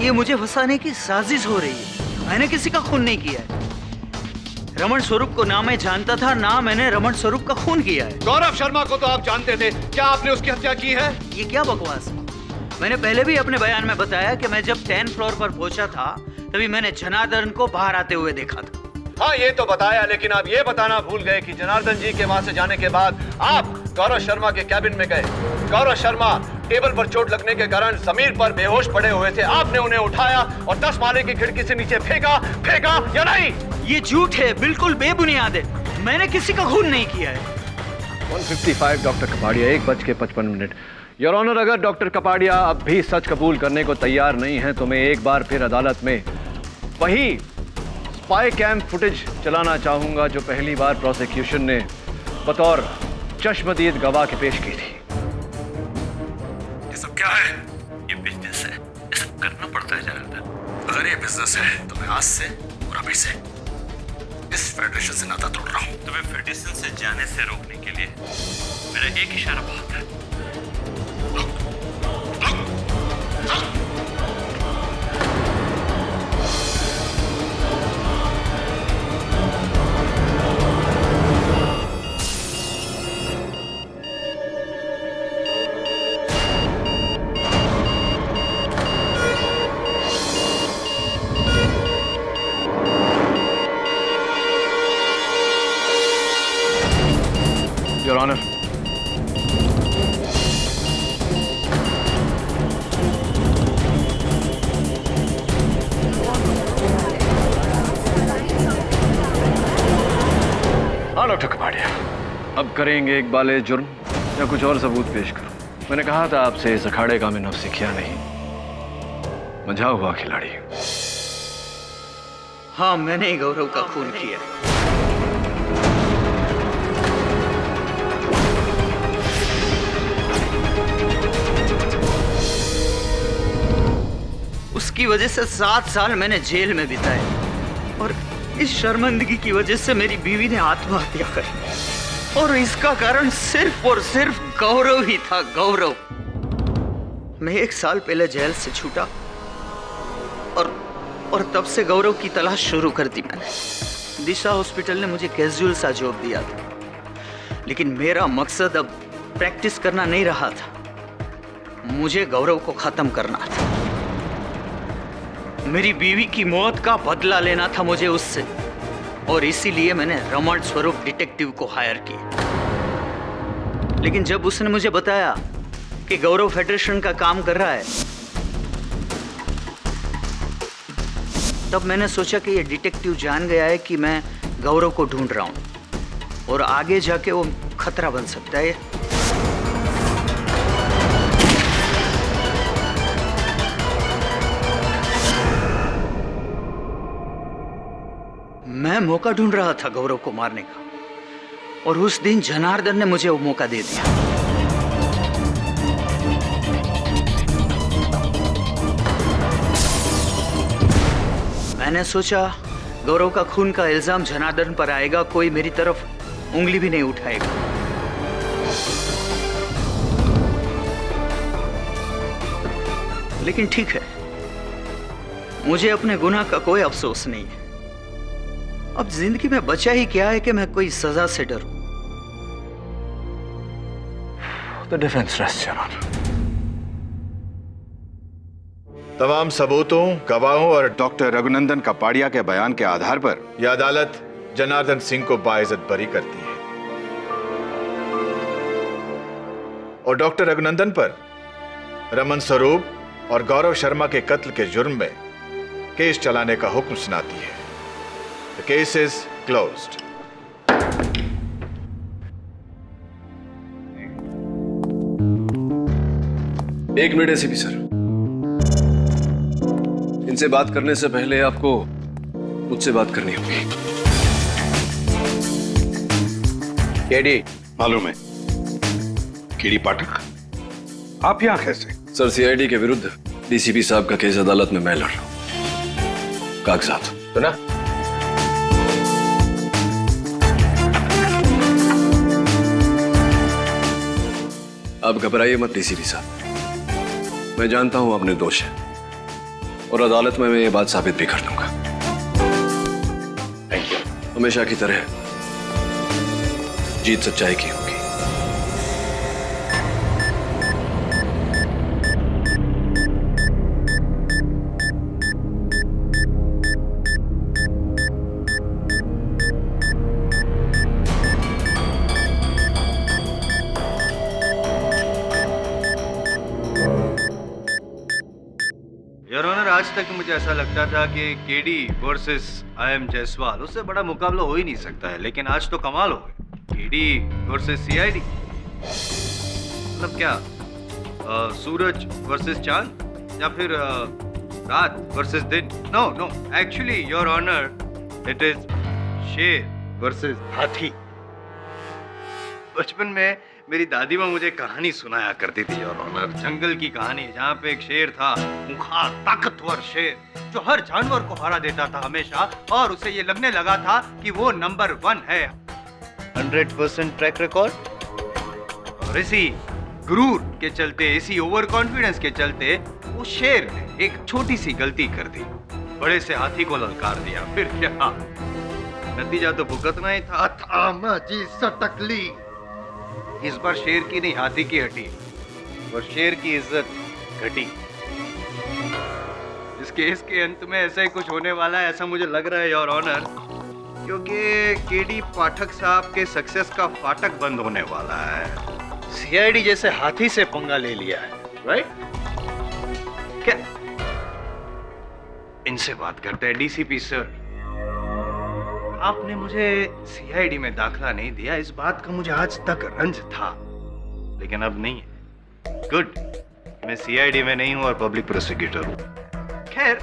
ये मुझे फंसाने की साजिश हो रही है। मैंने किसी का खून नहीं किया है। रमन स्वरूप को ना मैं जानता था, ना मैंने रमन स्वरूप का खून किया है। गौरव शर्मा को तो आप जानते थे, क्या आपने उसकी हत्या की है? ये क्या बकवास है? मैंने पहले भी अपने बयान में बताया कि मैं जब 10th फ्लोर पर पहुंचा था तभी मैंने जनार्दन को बाहर आते हुए देखा था। हाँ, ये तो बताया, लेकिन आप ये बताना भूल गए कि जनार्दन जी के वहां से जाने के बाद आप गौरव शर्मा के कैबिन में गए। गौरव शर्मा टेबल पर चोट लगने के कारण जमीन पर बेहोश पड़े हुए थे। आपने उन्हें उठाया और 10 माले की खिड़की से नीचे फेंका या नहीं? ये झूठ है, बिल्कुल बेबुनियाद है। मैंने किसी का खून नहीं किया है। 155 डॉक्टर कपाड़िया, 1:55। योर ऑनर, अगर डॉक्टर कपाड़िया अब भी सच कबूल करने को तैयार नहीं है तो मैं एक बार फिर अदालत में वही स्पाई कैम फुटेज चलाना चाहूंगा जो पहली बार प्रोसिक्यूशन ने बतौर चश्मदीद गवाह के पेश की थी। ये सब क्या है? ये बिजनेस है, ये सब करना पड़ता है जनार्दन। अगर ये बिजनेस है तो मैं आज से और अभी से इस फेडरेशन से नाता तोड़ रहा हूँ। तुम्हें फेडरेशन से जाने से रोकने के लिए मेरा एक इशारा बहुत है। योर ऑनर, हाँ डॉक्टर कपाड़िया, अब करेंगे एक बाले जुर्म या कुछ और सबूत पेश करूं? मैंने कहा था आपसे इस अखाड़े का मैं नव सीखिया नहीं, मंझा हुआ खिलाड़ी। हाँ, मैंने ही गौरव का खून किया। उसकी वजह से 7 साल मैंने जेल में बिताए और इस शर्मिंदगी की वजह से मेरी बीवी ने आत्महत्या करी और इसका कारण सिर्फ और सिर्फ गौरव ही था। गौरव। मैं 1 साल पहले जेल से छूटा और तब से गौरव की तलाश शुरू कर दी मैंने। दिशा हॉस्पिटल ने मुझे कैजुअल सा जॉब दिया था, लेकिन मेरा मकसद अब प्रैक्टिस करना नहीं रहा था, मुझे गौरव को खत्म करना था। मेरी बीवी की मौत का बदला लेना था मुझे उससे, और इसीलिए मैंने रमन स्वरूप डिटेक्टिव को हायर किया। लेकिन जब उसने मुझे बताया कि गौरव फेडरेशन का काम कर रहा है, तब मैंने सोचा कि ये डिटेक्टिव जान गया है कि मैं गौरव को ढूंढ रहा हूं और आगे जाके वो खतरा बन सकता है। मैं मौका ढूंढ रहा था गौरव को मारने का, और उस दिन जनार्दन ने मुझे वो मौका दे दिया। मैंने सोचा गौरव का खून का इल्जाम जनार्दन पर आएगा, कोई मेरी तरफ उंगली भी नहीं उठाएगा। लेकिन ठीक है, मुझे अपने गुनाह का कोई अफसोस नहीं है। अब जिंदगी में बचा ही क्या है कि मैं कोई सजा से डरूं। The defense rests, Your Honor. तमाम सबूतों, गवाहों और डॉक्टर रघुनंदन कपाड़िया के बयान के आधार पर यह अदालत जनार्दन सिंह को बाइज्जत बरी करती है और डॉक्टर रघुनंदन पर रमन स्वरूप और गौरव शर्मा के कत्ल के जुर्म में केस चलाने का हुक्म सुनाती है। The case is closed. एक मिनट एसीपी सर, इनसे बात करने से पहले आपको मुझसे बात करनी होगी। केडी मालूम है। केडी पाठक, आप यहां कैसे? सर, सीआईडी के विरुद्ध डीसीपी साहब का केस अदालत में मैं लड़ रहा हूं। कागजात तो ना आप घबराइए मत डीसीपी साहब, मैं जानता हूं आप निर्दोष हैं और अदालत में मैं ये बात साबित भी कर दूंगा। हमेशा की तरह जीत सच्चाई की होगी। योर ऑनर, आज तक मुझे ऐसा लगता था कि केडी वर्सेस आई.एम. जायसवाल, उससे बड़ा मुकाबला हो ही नहीं सकता है, लेकिन आज तो कमाल हो गया। केडी वर्सेस सीआईडी, मतलब क्या सूरज वर्सेस चांद या फिर रात वर्सेस दिन? No no, actually your honour, it is शेर वर्सेस हाथी। बचपन में मेरी दादी माँ मुझे कहानी सुनाया करती थी योर ऑनर, जंगल की कहानी, जहाँ पे एक शेर था, खूंखार ताकतवर शेर, जो हर जानवर को हरा देता था हमेशा, और उसे ये लगने लगा था कि वो नंबर 1 है। 100% ट्रैक रिकॉर्ड। और इसी गुरूर के चलते, इसी ओवर कॉन्फिडेंस के चलते वो शेर ने एक छोटी सी गलती कर दी, बड़े से हाथी को ललकार दिया। फिर क्या, नतीजा तो भुगतना ही था। थामा जी सटकली। इस बार शेर की नहीं, हाथी की हटी, और शेर की इज्जत घटी। इस केस के अंत में ऐसा ही कुछ होने वाला है, ऐसा मुझे लग रहा है योर ऑनर, क्योंकि केडी पाठक साहब के सक्सेस का फाटक बंद होने वाला है। सीआईडी जैसे हाथी से पंगा ले लिया है, राइट? क्या इनसे बात करते हैं। डीसीपी सर, आपने मुझे सीआईडी में दाखिला नहीं दिया, इस बात का मुझे आज तक रंज था, लेकिन अब नहीं है। गुड, मैं सीआईडी में नहीं हूं और पब्लिक प्रोसिक्यूटर हूं। खैर,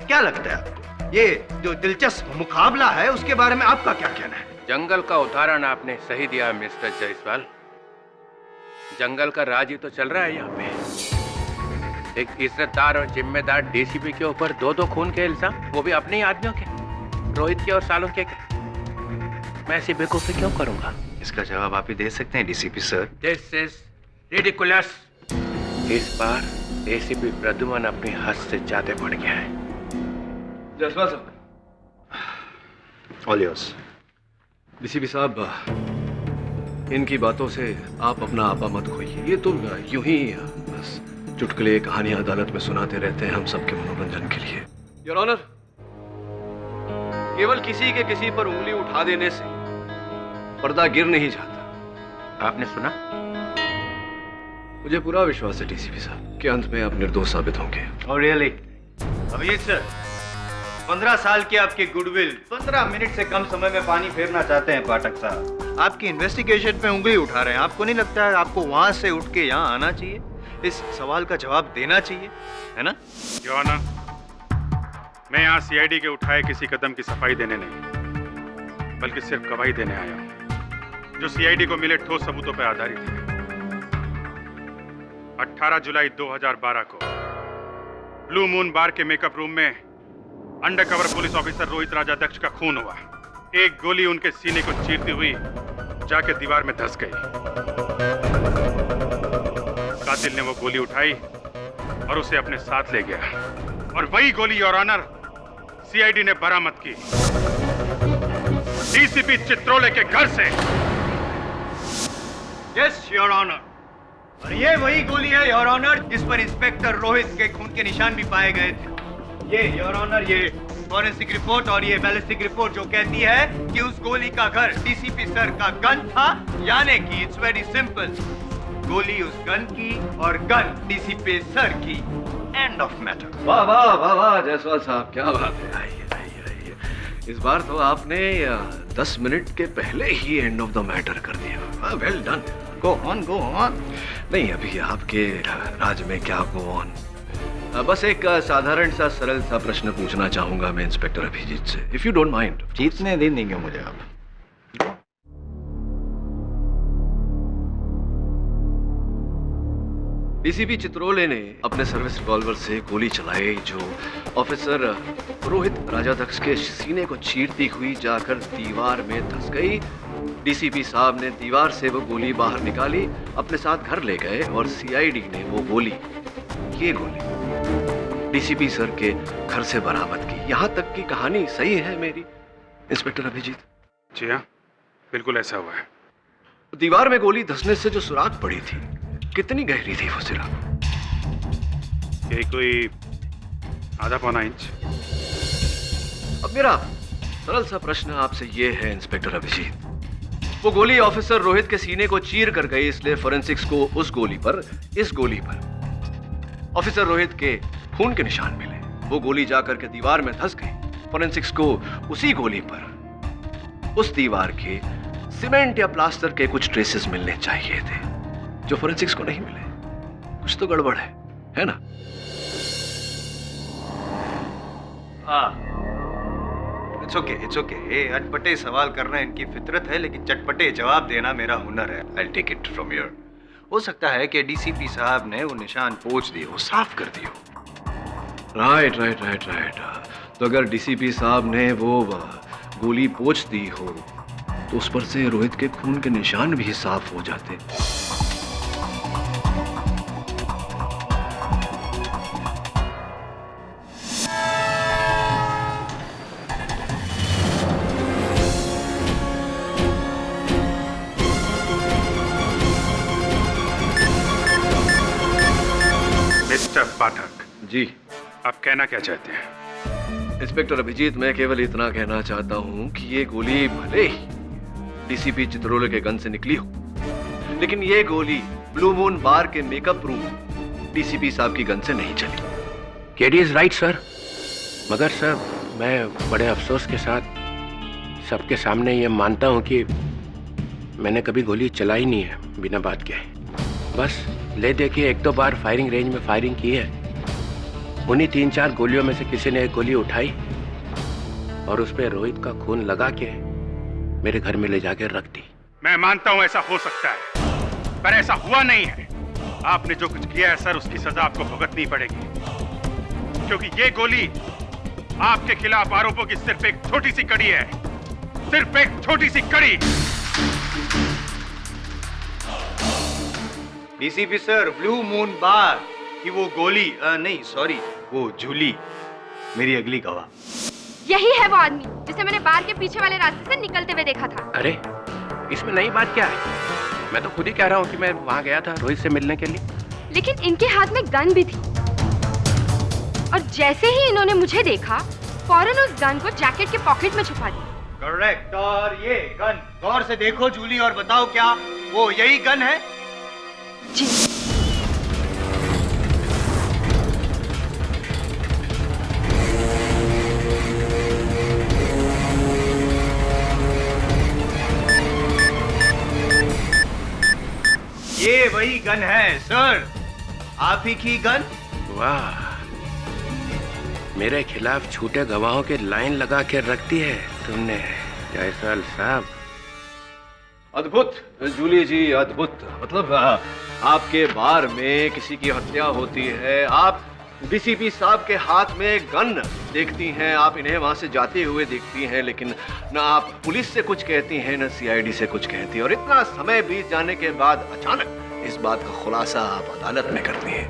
क्या लगता है आपको, ये जो दिलचस्प मुकाबला है उसके बारे में आपका क्या कहना है? जंगल का उदाहरण आपने सही दिया मिस्टर जायसवाल। जंगल का राज ही तो चल रहा है यहाँ पे। एक इज्जतदार और जिम्मेदार डीसीपी के ऊपर 2-2 खून के इल्जाम, वो भी अपने ही आदमियों के, रोहित के और सालों के। मैं ऐसी बेवकूफी क्यों करूंगा? इसका जवाब आप ही दे सकते हैं DCP sir. This is ridiculous. इस बार डीसीपी प्रद्युमन अपनी हद से ज्यादा बढ़ गया है। जायसवाल साहब, ऑल योर्स। डीसीपी साहब, इनकी बातों से आप अपना आपा मत खोइए। ये तो यूं ही बस चुटकुले कहानियां अदालत में सुनाते रहते हैं हम सबके मनोरंजन के लिए। योर ऑनर, केवल किसी के किसी पर उंगली उठा देने से पर्दा गिर नहीं जाता। आपने सुना? मुझे पूरा विश्वास है डीसीपी साहब कि अंत में आप निर्दोष साबित होंगे। और रियली अभिजीत सर, 15 साल की आपकी गुडविल 15 मिनट से कम समय में पानी फेरना चाहते हैं पाठक साहब। आपकी इन्वेस्टिगेशन पे उंगली उठा रहे हैं। आपको नहीं लगता है आपको वहां से उठ के यहाँ आना चाहिए, इस सवाल का जवाब देना चाहिए, है ना? योर ऑनर, मैं यहाँ सीआईडी के उठाए किसी कदम की सफाई देने नहीं, बल्कि सिर्फ गवाही देने आया हूँ, जो सीआईडी को मिले ठोस सबूतों पर आधारित है। 18 जुलाई 2012 को ब्लू मून बार के मेकअप रूम में undercover police officer Rohit Rajadhyaksha का खून हुआ। एक गोली उनके सीने को चीरती हुई जाके दीवार में धंस गई। कातिल ने वो गोली उठाई और उसे अपने साथ ले गया, और वही गोली योर ऑनर सीआईडी ने बरामद की डीसीपी चित्रोले के घर से। यस योर ऑनर, और ये वही गोली है योर ऑनर जिस पर इंस्पेक्टर रोहित के खून के निशान भी पाए गए थे। ये योर ऑनर, ये फॉरेंसिक रिपोर्ट और ये बैलिस्टिक रिपोर्ट जो कहती है कि उस गोली का घर डीसीपी सर का गन था, यानी कि इट्स वेरी सिंपल, गोली उस गन की और गन डीसीपी सर की। End of matter. वाह वाह वाह वाह जायसवाल साहब, क्या बात है। आइए आइए आइए, इस बार तो आपने 10 मिनट के पहले ही एंड ऑफ द मैटर कर दिया। Well done. Go on go on. नहीं, अभी आपके राज में क्या गो ऑन। बस एक साधारण सा सरल सा प्रश्न पूछना चाहूंगा मैं इंस्पेक्टर अभिजीत से, इफ यू डोंट माइंड। जीतने दे देंगे मुझे आप। डीसीपी चित्रोले ने अपने सर्विस रिवॉल्वर से गोली चलाई जो ऑफिसर रोहित राजाध्यक्ष के सीने को चीरती हुई जाकर दीवार में धंस गई। डीसीपी साहब ने दीवार से वो गोली बाहर निकाली, अपने साथ घर ले गए, और सीआईडी ने वो गोली, ये गोली डीसीपी सर के घर से बरामद की। यहाँ तक की कहानी सही है मेरी इंस्पेक्टर अभिजीत? जी हाँ, बिल्कुल ऐसा हुआ है। दीवार में गोली धंसने से जो सुराख पड़ी थी, कितनी गहरी थी वो सुराख? यही कोई आधा पौना इंच। अब मेरा सरल सा प्रश्न आपसे ये है इंस्पेक्टर अभिजीत, वो गोली ऑफिसर रोहित के सीने को चीर कर गई, इसलिए फोरेंसिक्स को उस गोली पर, इस गोली पर ऑफिसर रोहित के खून के निशान मिले। वो गोली जाकर के दीवार में धंस गई। फोरेंसिक्स को उसी गोली पर उस दीवार के सीमेंट या प्लास्टर के कुछ ट्रेसेस मिलने चाहिए थे, जो फोरेंसिक्स को नहीं मिले। कुछ तो गड़बड़ है ना? It's okay. ये अटपटे सवाल करना इनकी फितरत है, लेकिन चटपटे जवाब देना मेरा हुनर है। I take it from here. हो सकता है कि डीसीपी साहब ने वो निशान पोंछ दिए हो, साफ कर दिए हो। राइट। तो अगर डीसीपी साहब ने वो गोली पोंछ दी हो, तो उस पर से रोहित के खून के निशान भी साफ हो जाते। मिस्टर पाठक जी, आप कहना क्या चाहते हैं? इंस्पेक्टर अभिजीत, मैं केवल इतना कहना चाहता हूं कि ये गोली भले ही डीसीपी चित्रोले के गन से निकली हो, लेकिन ये गोली ब्लू मून बार के मेकअप रूम डीसीपी साहब की गन से नहीं चली। केडी इज राइट सर, मगर सर मैं बड़े अफसोस के साथ सबके सामने ये मानता हूँ कि मैंने कभी गोली चलाई नहीं है बिना बात के। बस ले दे के एक दो बार फायरिंग रेंज में फायरिंग की है। उन्हीं 3-4 गोलियों में से किसी ने एक गोली उठाई और उस पर रोहित का खून लगा के मेरे घर में ले जाकर रख दी। मैं मानता हूं ऐसा हो सकता है, पर ऐसा हुआ नहीं है। आपने जो कुछ किया है सर, उसकी सजा आपको भुगतनी पड़ेगी, क्योंकि ये गोली आपके खिलाफ आरोपों की सिर्फ एक छोटी सी कड़ी है, सिर्फ एक छोटी सी कड़ी। डीसीपी सर, ब्लू मून बार कि वो गोली नहीं सॉरी, वो झूली मेरी अगली गवाह। यही है वो आदमी जिसे मैंने बार के पीछे वाले रास्ते से निकलते हुए देखा था। अरे इसमें नई बात क्या है? मैं तो खुद ही कह रहा हूँ कि मैं वहाँ गया था रोहित से मिलने के लिए। लेकिन इनके हाथ में गन भी थी, और जैसे ही इन्होंने मुझे देखा, फौरन उस गन को जैकेट के पॉकेट में छुपा दिया। करेक्ट। और ये गन गौर से देखो जूली और बताओ क्या वो यही गन है? जी। ये वही गन है सर, आप ही की गन। वाह, मेरे खिलाफ झूठे गवाहों की लाइन लगा के रख दी है तुमने जायसवाल साहब। अद्भुत जूली जी, अद्भुत। मतलब आपके बार में किसी की हत्या होती है, आप डीसीपी साहब के हाथ में गन देखती हैं, आप इन्हें वहां से जाते हुए देखती हैं, लेकिन ना आप पुलिस से कुछ कहती हैं ना सीआईडी से कुछ कहती हैं, और इतना समय बीत जाने के बाद अचानक इस बात का खुलासा आप अदालत में करती हैं।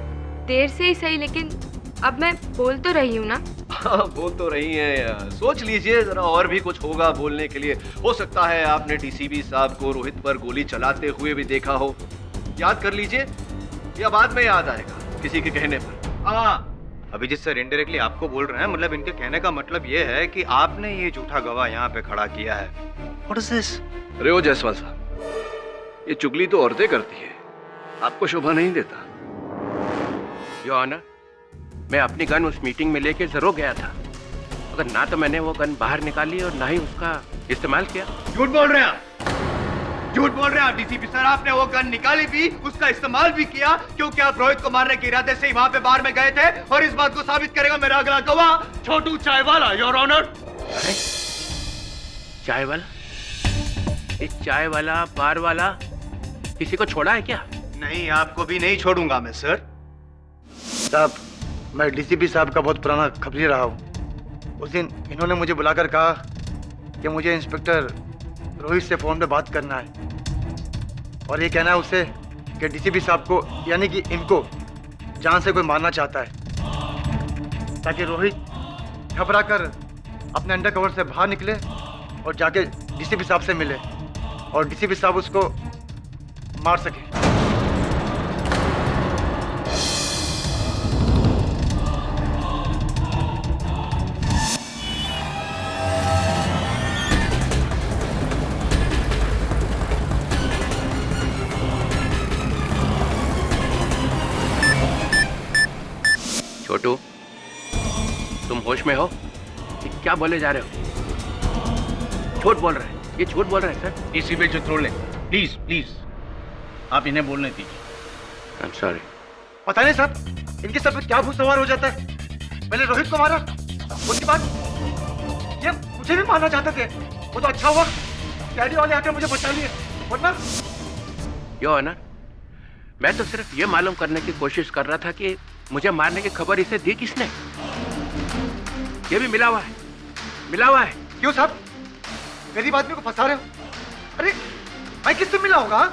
देर से ही सही, लेकिन अब मैं बोल तो रही हूँ ना। हाँ, बोल तो रही हैं। सोच लीजिए जरा, और भी कुछ होगा बोलने के लिए। हो सकता है आपने डीसीपी साहब को रोहित पर गोली चलाते हुए भी देखा हो। याद कर लीजिए, या बाद में याद आएगा किसी के कहने पर। अभिजीत सर इनडायरेक्टली आपको बोल रहे हैं, मतलब इनके कहने का मतलब ये है कि आपने ये झूठा गवाह यहाँ पे खड़ा किया है। What is this? रेओ जायसवाल साहब, ये चुगली तो औरतें करती है, आपको शोभा नहीं देता। योर ऑनर, मैं अपनी गन उस मीटिंग में लेके जरूर गया था, मगर ना तो मैंने वो गन बाहर निकाली और ना ही उसका इस्तेमाल किया। झूठ बोल रहे हैं, झूठ बोल रहे हैं डीसीपी सर। आपने वो गन निकाली भी, उसका इस्तेमाल भी किया, क्योंकि आप रोहित को मारने के इरादे से ही वहां पे बार में गए थे, और इस बात को साबित करेगा मेरा अगला गवाह छोटू चाय वाला, योर ऑनर। अरे चाय वाला, इस चाय वाला बार वाला किसी को छोड़ा है क्या? नहीं, आपको भी नहीं छोड़ूंगा मैं सर। साहब, मैं डीसीपी साहब का बहुत पुराना खबरी रहा हूँ। उस दिन इन्होंने मुझे बुलाकर कहा कि मुझे इंस्पेक्टर रोहित से फोन पे बात करना है, और ये कहना है उससे कि डीसीपी साहब को, यानी कि इनको जान से कोई मारना चाहता है, ताकि रोहित घबरा कर अपने अंडर कवर से बाहर निकले और जाके डीसीपी साहब से मिले और डीसीपी साहब उसको मार सके। छोटू, तुम होश में हो? ये क्या बोले जा रहे हो? झूठ बोल रहे हैं, ये झूठ बोल रहे हैं sir. DCP Chitrole, please please आप इन्हें बोलने दीजिए। आई एम सॉरी। पता नहीं साहब इनके सर पे क्या भूत सवार हो जाता है। पहले रोहित को मारा, उसके बाद ये मुझे भी मारना चाहते थे। वो तो अच्छा हुआ डैडी वाले आकर मुझे बचा लिए, वरना। योर ऑनर, मैं तो सिर्फ ये मालूम करने की कोशिश कर रहा था कि मुझे मारने की खबर इसे दी किसने। ये भी मिला हुआ है, मिला हुआ है। क्यों साहब गरीब आदमी को फंसा रहे हो? अरे मैं किससे मिला होगा?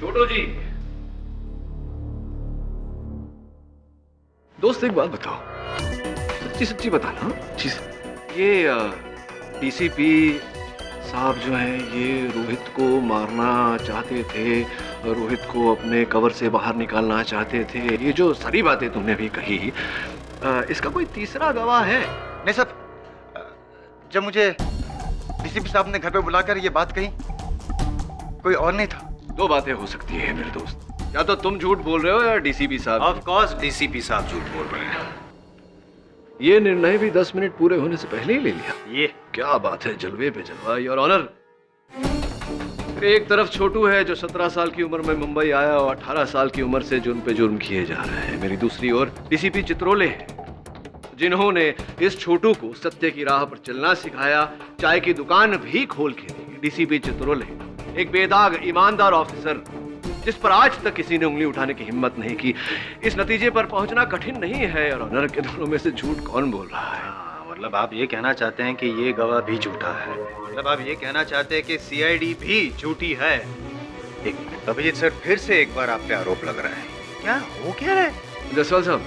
छोटू जी, दोस्त एक बात बताओ, सच्ची सच्ची बताना। ये डीसीपी साहब जो हैं ये रोहित को मारना चाहते थे, रोहित को अपने कवर से बाहर निकालना चाहते थे। ये जो सारी बातें तुमने भी कही, इसका कोई तीसरा गवाह है? नहीं साहब, जब मुझे डीसीपी साहब ने घर पे बुलाकर ये बात कही, कोई और नहीं था। दो बातें हो सकती है मेरे दोस्त, या तो तुम झूठ बोल रहे हो या डीसीपी साहब। ऑफ कोर्स डीसीपी साहब झूठ बोल रहे हैं। ये निर्णय भी 10 मिनट पूरे होने से पहले ही ले लिया। ये क्या बात है, जलवे पे जलवा योर ऑनर। एक तरफ छोटू है जो 17 साल की उम्र में मुंबई आया और 18 साल की उम्र से जुर्म पे जुर्म किए जा रहे हैं। मेरी दूसरी ओर डीसीपी चित्रोले है, जिन्होंने इस छोटू को सत्य की राह पर चलना सिखाया, चाय की दुकान भी खोल के दी। डीसीपी चित्रोले एक बेदाग ईमानदार ऑफिसर जिस पर आज तक किसी ने उंगली उठाने की हिम्मत नहीं की। इस नतीजे पर पहुंचना कठिन नहीं है और ऑनर के दोनों में से झूठ कौन बोल रहा है? मतलब आप ये कहना चाहते हैं कि ये गवाह भी झूठा है? मतलब आप ये कहना चाहते हैं कि सीआईडी भी झूठी है? एक मिनट अभिजीत सर, फिर से एक बार आप पे आरोप लग रहा है। क्या हो क्या रहा है? जसवाल साहब,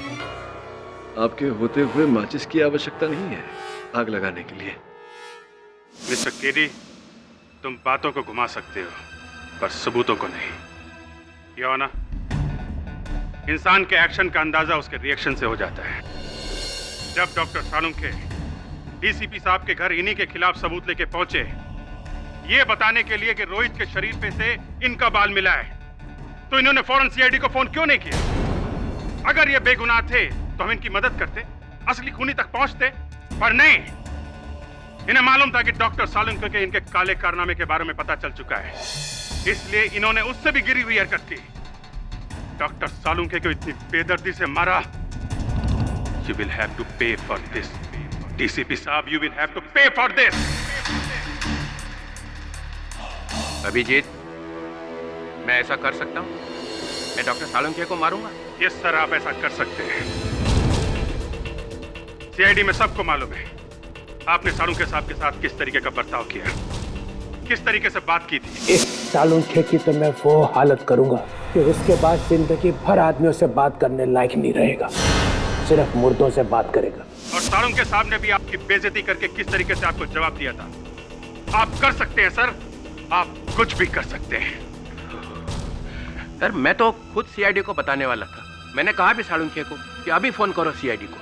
आपके होते हुए माचिस की आवश्यकता नहीं है आग लगाने के लिए। मिस्टर केडी, तुम बातों को घुमा सकते हो पर सबूतों को नहीं। योना, इंसान के एक्शन का अंदाजा उसके रिएक्शन से हो जाता है। जब डॉक्टर सालुंखे डीसीपी साहब के घर इन्हीं के खिलाफ सबूत लेके पहुंचे, ये बताने के लिए कि रोहित के शरीर पे से इनका बाल मिला है, तो इन्होंने फौरन सीआईडी को फोन क्यों नहीं किया? अगर ये बेगुनाह थे तो हम इनकी मदद करते, असली खूनी तक पहुंचते, पर नहीं। इन्हें मालूम था कि डॉक्टर सालुंखे के इनके काले कारनामे के बारे में पता चल चुका है, इसलिए इन्होंने उससे भी गिरी हुई हरकत की। डॉक्टर सालुंखे को इतनी बेदर्दी से मारा। You will have to pay for this, DCP साहब, you will have to pay for this. Abhijit, मैं ऐसा कर सकता हूँ? मैं डॉक्टर सालुंखे को मारूंगा? यस सर, आप ऐसा कर सकते हैं। सीआईडी में सबको मालूम है आपने सालुंखे साहब के साथ किस तरीके का बर्ताव किया, किस तरीके से बात की थी। इस सालुंखे की तो मैं वो हालत करूंगा कि उसके बाद जिंदगी भर आदमियों से बात करने लायक नहीं रहेगा, सिर्फ मुर्दों से बात करेगा। और सालुंखे साहब ने भी आपकी बेइज्जती करके किस तरीके से आपको जवाब दिया था। आप कर सकते हैं सर, आप कुछ भी कर सकते हैं। सर, मैं तो खुद सीआईडी को बताने वाला था। मैंने कहा भी सालुंखे को कि अभी फोन करो सीआईडी को।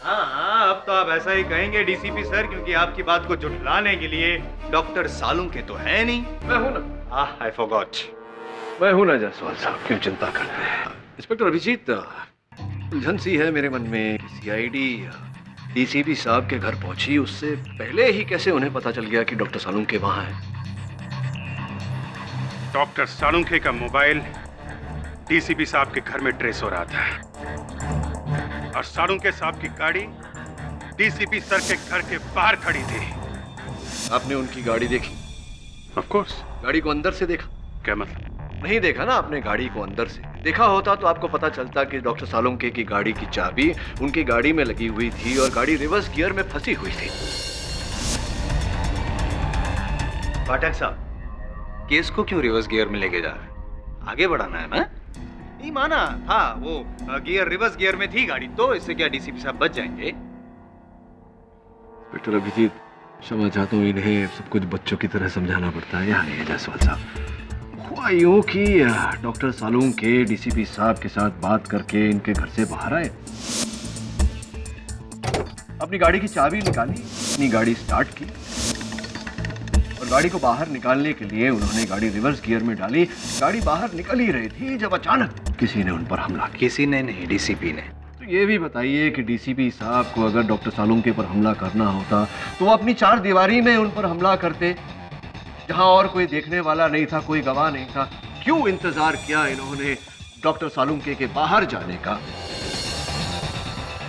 हाँ, अब तो आप ऐसा ही कहेंगे डीसीपी सर, क्योंकि आपकी बात को झुठलाने के लिए डॉक्टर सालुंखे तो है नहीं। मैं हूं ना। I forgot. मैं हूं ना जायसवाल साहब, क्यों चिंता करते हैं? इंस्पेक्टर अभिजीत, उलझन सी है मेरे मन में। सीआईडी डीसीपी साहब के घर पहुंची, उससे पहले ही कैसे उन्हें पता चल गया कि डॉक्टर सालुंखे वहां है? डॉक्टर सालुंखे का मोबाइल डीसीपी साहब के घर में ट्रेस हो रहा था और सालुंखे साहब की गाड़ी डीसीपी सर के घर के बाहर खड़ी थी। आपने उनकी गाड़ी देखी? Of course. गाड़ी को अंदर से देखा? क्या मतलब? नहीं देखा ना आपने गाड़ी को अंदर से। देखा होता तो आपको पता चलता कि डॉक्टर सालुंखे की गाड़ी की चाबी उनकी गाड़ी में लगी हुई थी और गाड़ी रिवर्स गियर में फंसी हुई थी। पाठक साहब, केस को क्यों रिवर्स गियर में लेके जा रहे हैं? आगे बढ़ाना है ना? नहीं माना था वो गियर रिवर्स गियर में थी गाड़ी, तो इससे क्या डीसीपी साहब बच जाएंगे? इंस्पेक्टर अभिजीत, क्षमा चाहता हूँ, इन्हें सब कुछ बच्चों की तरह समझाना पड़ता है। यहाँ नहीं जायसवाल साहब, हुआ यूं कि डॉक्टर सालूम के डीसीपी साहब के साथ बात करके इनके घर से बाहर आए, अपनी गाड़ी की चाबी निकाली, अपनी गाड़ी स्टार्ट की और गाड़ी को बाहर निकालने के लिए उन्होंने गाड़ी रिवर्स गियर में डाली। गाड़ी बाहर निकल ही रही थी जब अचानक किसी ने उन पर हमला किया। किसी ने नहीं, डीसीपी ने। तो ये भी बताइए कि डीसीपी साहब को अगर डॉक्टर सालूम के ऊपर हमला करना होता तो वो अपनी चार दीवारी में उन पर हमला करते, जहां और कोई देखने वाला नहीं था, कोई गवाह नहीं था। क्यों इंतजार किया इन्होंने डॉक्टर सालूम के बाहर जाने का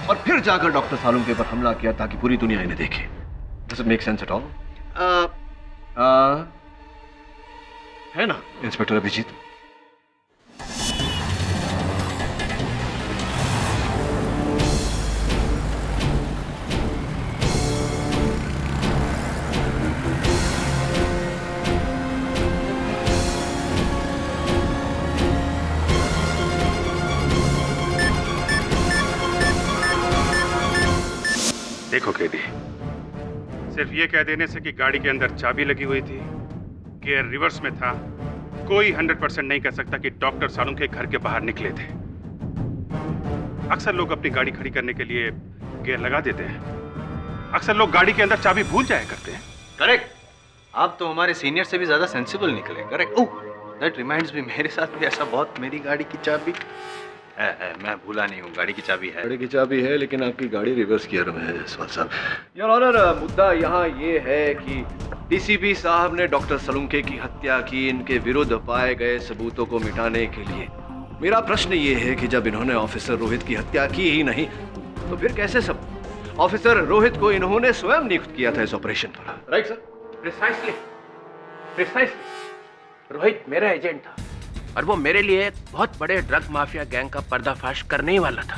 और फिर जाकर डॉक्टर सालूम के ऊपर हमला किया ताकि पूरी दुनिया इन्हें देखे? Does it make sense at all? है ना इंस्पेक्टर अभिजीत? देखो कैदी, सिर्फ ये कह देने से कि गाड़ी के अंदर चाबी लगी हुई थी, गियर रिवर्स में था, कोई 100% नहीं कह सकता कि डॉक्टर सालूम के घर के बाहर निकले थे। अक्सर लोग अपनी गाड़ी खड़ी करने के लिए गियर लगा देते हैं। अक्सर लोग गाड़ी के अंदर चाबी भूल जाया करते हैं। करेक्ट। आप तो हमारे सीनियर से भी ज्यादा सेंसिबल निकले। Correct. Oh, that reminds me, मेरे साथ भी ऐसा बहुत, मेरी गाड़ी की चाबी है, मैं भूला नहीं हूँ, गाड़ी की चाबी है। गाड़ी की चाबी है, लेकिन आपकी गाड़ी रिवर्स गियर में है जायसवाल साहब। योर ऑनर, मुद्दा यहाँ ये है कि डीसीपी साहब ने डॉक्टर सलूमके की हत्या की इनके विरुद्ध पाए गए सबूतों को मिटाने के लिए। मेरा प्रश्न ये है कि जब इन्होंने ऑफिसर रोहित की हत्या की ही नहीं तो फिर कैसे सब ऑफिसर रोहित को इन्होंने स्वयं नियुक्त किया था इस ऑपरेशन पर? Right sir? प्रिसाइसली रोहित मेरा एजेंट था और वो मेरे लिए एक बहुत बड़े ड्रग माफिया गैंग का पर्दाफाश करने ही वाला था,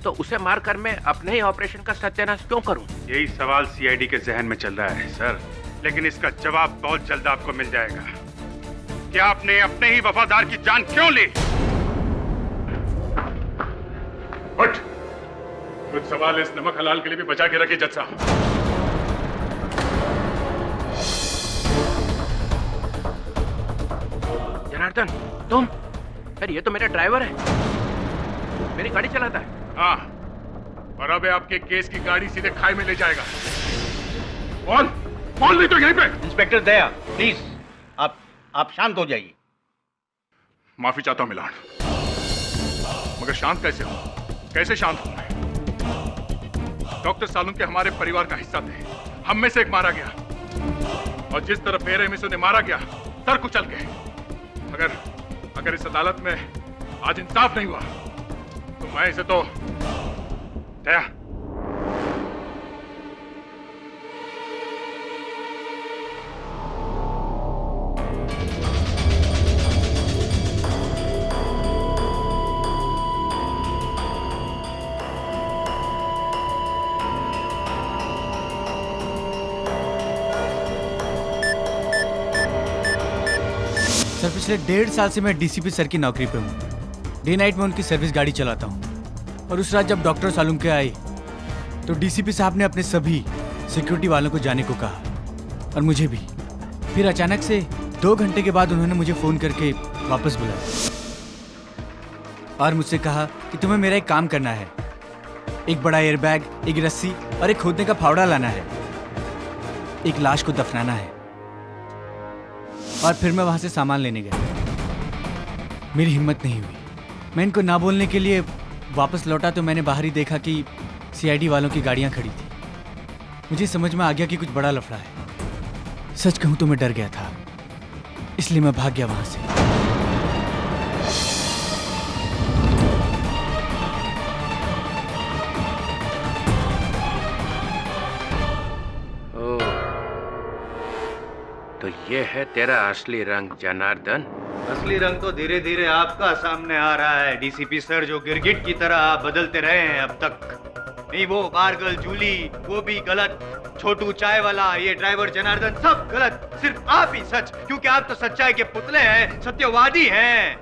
तो उसे मारकर मैं अपने ही ऑपरेशन का सत्यानाश क्यों करूं? यही सवाल सीआईडी के जहन में चल रहा है सर, लेकिन इसका जवाब बहुत जल्द आपको मिल जाएगा। क्या आपने अपने ही वफादार की जान क्यों ली? उठ, कुछ सवाल इस नमक हलाल के लिए भी बचा के रखिए जज साहब। जनार्दन, तुम? सर ये तो मेरा ड्राइवर है, मेरी गाड़ी चलाता है। हाँ, और अब आपके केस की गाड़ी सीधे खाई में ले जाएगा। कौन नहीं तो यहीं पे। इंस्पेक्टर दया, प्लीज आप शांत हो जाइए। माफी चाहता हूं मिलान, मगर शांत कैसे हूं? कैसे शांत हूं मैं? डॉक्टर सालूम के हमारे परिवार का हिस्सा थे, हम में से एक मारा गया और जिस तरह बेरहमी से उन्हें मारा गया, सर कुचल गए। अगर इस अदालत में आज इंसाफ नहीं हुआ तो मैं इसे तो दया। सर पिछले 1.5 साल से मैं डीसीपी सर की नौकरी पे हूँ। डे नाइट में उनकी सर्विस गाड़ी चलाता हूँ और उस रात जब डॉक्टर सालूमके आए तो डीसीपी साहब ने अपने सभी सिक्योरिटी वालों को जाने को कहा और मुझे भी। फिर अचानक से 2 घंटे के बाद उन्होंने मुझे फ़ोन करके वापस बुलाया और मुझसे कहा कि तुम्हें मेरा एक काम करना है, एक बड़ा एयरबैग, एक रस्सी और एक खोदने का फावड़ा लाना है, एक लाश को दफनाना है। और फिर मैं वहां से सामान लेने गया। मेरी हिम्मत नहीं हुई, मैं इनको ना बोलने के लिए वापस लौटा तो मैंने बाहर ही देखा कि सीआईडी वालों की गाड़ियां खड़ी थी। मुझे समझ में आ गया कि कुछ बड़ा लफड़ा है। सच कहूं तो मैं डर गया था, इसलिए मैं भाग गया वहां से। तो ये है तेरा असली रंग जनार्दन। असली रंग तो धीरे धीरे आपका सामने आ रहा है डीसीपी सर, जो गिरगिट की तरह आप बदलते रहे हैं अब तक। नहीं, वो बारगल जूली वो भी गलत, छोटू चाय वाला, ये ड्राइवर जनार्दन, सब गलत, सिर्फ आप ही सच, क्योंकि आप तो सच्चाई के पुतले हैं, सत्यवादी हैं।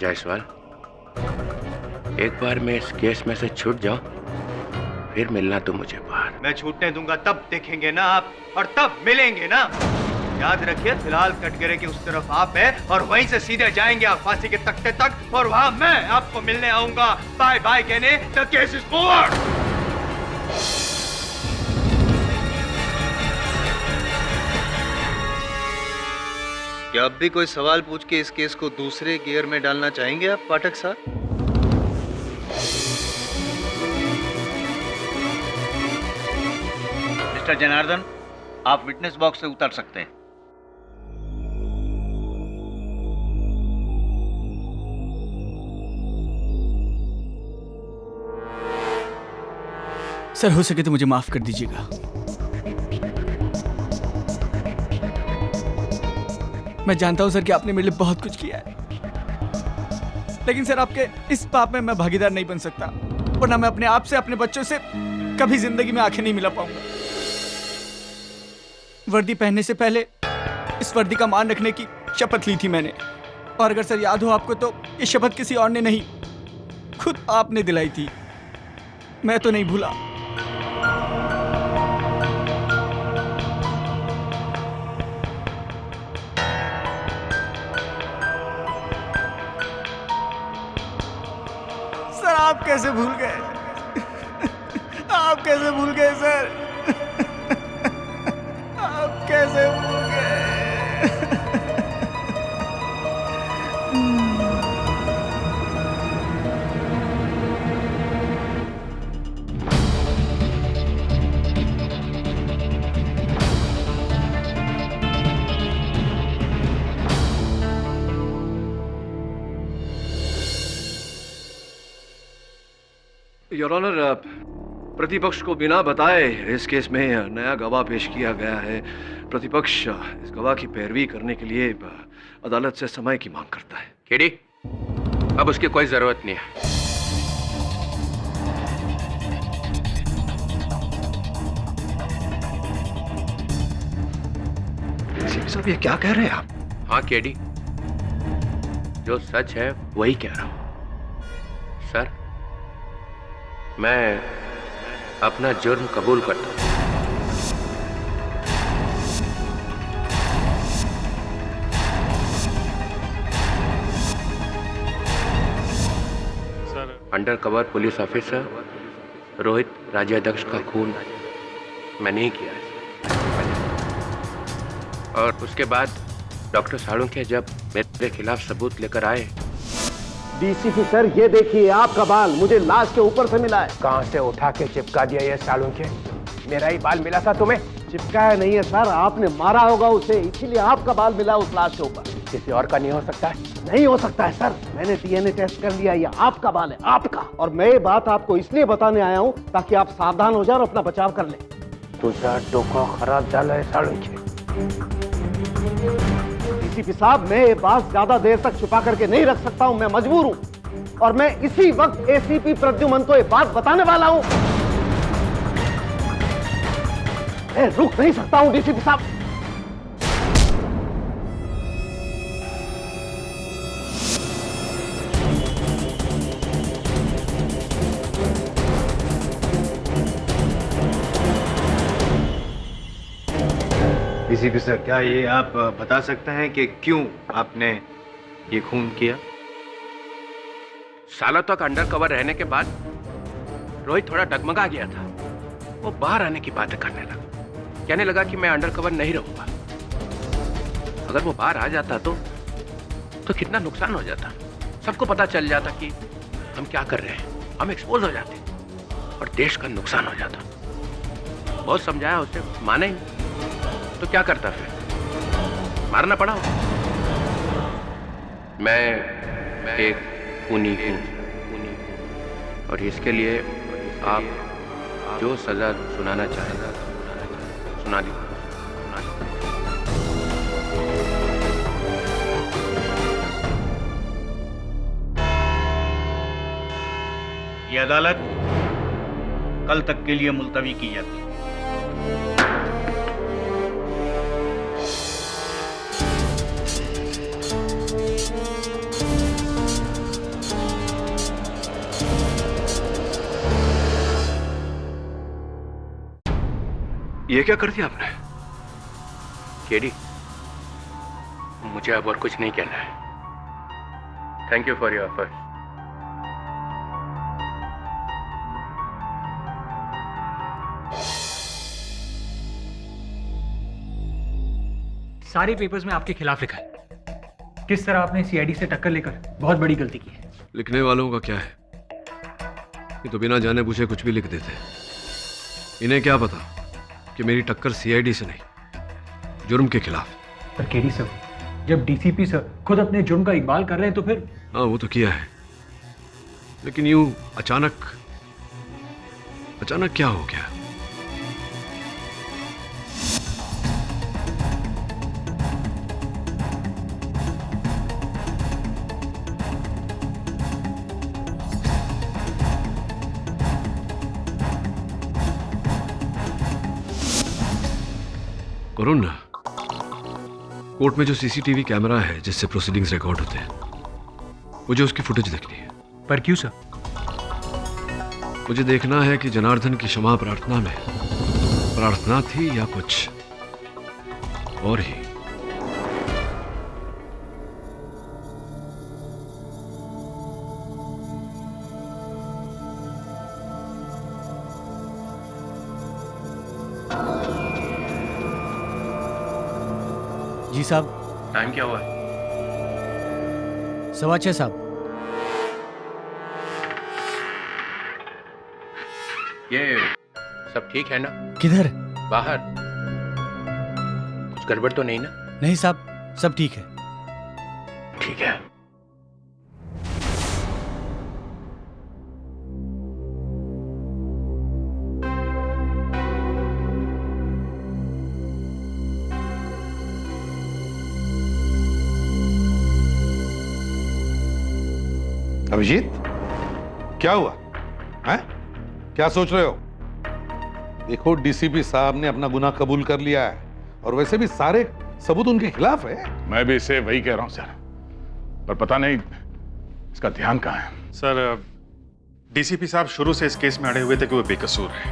जायसवाल, एक बार मैं इस केस में से छूट जाऊं, फिर मिलना तो मुझे बाहर। मैं छूटने दूंगा तब देखेंगे ना आप, और तब मिलेंगे ना। याद रखिए, फिलहाल कटघरे की उस तरफ आप है और वहीं से सीधे जाएंगे आप फांसी के तख्ते तक, और वहां मैं आपको मिलने आऊंगा बाय बाय कहने। The case is over. क्या अब भी कोई सवाल पूछ के इस केस को दूसरे गियर में डालना चाहेंगे आप पाठक साहब? मिस्टर जनार्दन, आप विटनेस बॉक्स से उतर सकते हैं। सर, हो सके तो मुझे माफ कर दीजिएगा। मैं जानता हूं सर कि आपने मेरे लिए बहुत कुछ किया है, लेकिन सर आपके इस पाप में मैं भागीदार नहीं बन सकता, वरना मैं अपने आप से, अपने बच्चों से कभी जिंदगी में आंखें नहीं मिला पाऊंगा। वर्दी पहनने से पहले इस वर्दी का मान रखने की शपथ ली थी मैंने, और अगर सर याद हो आपको तो ये शपथ किसी और ने नहीं, खुद आपने दिलाई थी। मैं तो नहीं भूला। सर आप कैसे भूल गए? आप कैसे भूल गए सर? आप कैसे भूल गए? योर ऑनर, प्रतिपक्ष को बिना बताए इस केस में नया गवाह पेश किया गया है। प्रतिपक्ष इस गवाह की पैरवी करने के लिए अदालत से समय की मांग करता है। केडी, अब उसकी कोई जरूरत नहीं है। साहब, ये क्या कह रहे हैं आप? हाँ केडी, जो सच है वही कह रहा हूं। सर, मैं अपना जुर्म कबूल करता हूं। Undercover police officer Rohit Rajyadhyaksh का खून मैंने ही किया है। और उसके बाद डॉक्टर सालुंखे जब मेरे खिलाफ सबूत लेकर आए। डीसीपी सर, ये देखिए आपका बाल मुझे लाश के ऊपर से मिला है। कहां से उठा के चिपका दिया ये सालुंखे? मेरा ही बाल मिला था तुम्हें? चिपकाया नहीं है सर, आपने मारा होगा उसे, इसीलिए आपका बाल मिला उस लाश के ऊपर। किसी और का नहीं हो सकता है? नहीं हो सकता है सर, मैंने डीएनए टेस्ट कर लिया, ये आपका बाल है, आपका। और मैं ये बात आपको इसलिए बताने आया हूँ ताकि आप सावधान हो जाए और अपना बचाव कर ले। तुझा डोका खराब झाला है सालुंखे। डीसीपी साहब, मैं ये बात ज्यादा देर तक छुपा करके नहीं रख सकता हूँ, मैं मजबूर हूँ, और मैं इसी वक्त एसीपी प्रद्युमन को ये बात बताने वाला हूँ। मैं रुक नहीं सकता हूँ डीसीपी साहब। डीसीपी सर, क्या ये आप बता सकते हैं कि क्यों आपने ये खून किया? सालों तक अंडर कवर रहने के बाद रोहित थोड़ा डगमगा गया था। वो बाहर आने की बातें करने लगा, कहने लगा कि मैं अंडर कवर नहीं रहूंगा। अगर वो बाहर आ जाता तो कितना नुकसान हो जाता। सबको पता चल जाता कि हम क्या कर रहे हैं, हम एक्सपोज हो जाते और देश का नुकसान हो जाता। बहुत समझाया उसे, माने ही नहीं। तो क्या करता फिर? मारना पड़ा। मैं एक खूनी हूं, और इसके लिए आप जो सजा सुनाना चाहेगा सुना दी। ये अदालत कल तक के लिए मुलतवी की जाती है। ये क्या कर दिया आपने? केडी, मुझे अब और कुछ नहीं कहना है। Thank you for your effort. सारे पेपर्स में आपके खिलाफ लिखा है। किस तरह आपने सीआईडी से टक्कर लेकर बहुत बड़ी गलती की है। लिखने वालों का क्या है, ये तो बिना जाने पूछे कुछ भी लिख देते हैं। इन्हें क्या पता कि मेरी टक्कर सीआईडी से नहीं, जुर्म के खिलाफ। पर केडी सर, जब डीसीपी सर खुद अपने जुर्म का इकबाल कर रहे हैं तो फिर। हाँ, वो तो किया है, लेकिन यूं अचानक क्या हो गया? वरुण, कोर्ट में जो सीसीटीवी कैमरा है जिससे प्रोसीडिंग्स रिकॉर्ड होते हैं, मुझे उसकी फुटेज देखनी है। पर क्यों सर? मुझे देखना है कि जनार्दन की क्षमा प्रार्थना में प्रार्थना थी या कुछ और ही। जी साहब। टाइम क्या हुआ है? 6:15 साहब। ये सब ठीक है ना? किधर? बाहर। कुछ गड़बड़ तो नहीं ना? नहीं साहब, सब ठीक है। ठीक है। अभिजीत, क्या हुआ है? क्या सोच रहे हो? देखो, डीसीपी साहब ने अपना गुनाह कबूल कर लिया है और वैसे भी सारे सबूत उनके खिलाफ है। मैं भी इसे वही कह रहा हूं सर, पर पता नहीं इसका ध्यान कहां है। सर, डीसीपी साहब शुरू से इस केस में अड़े हुए थे कि वो बेकसूर है।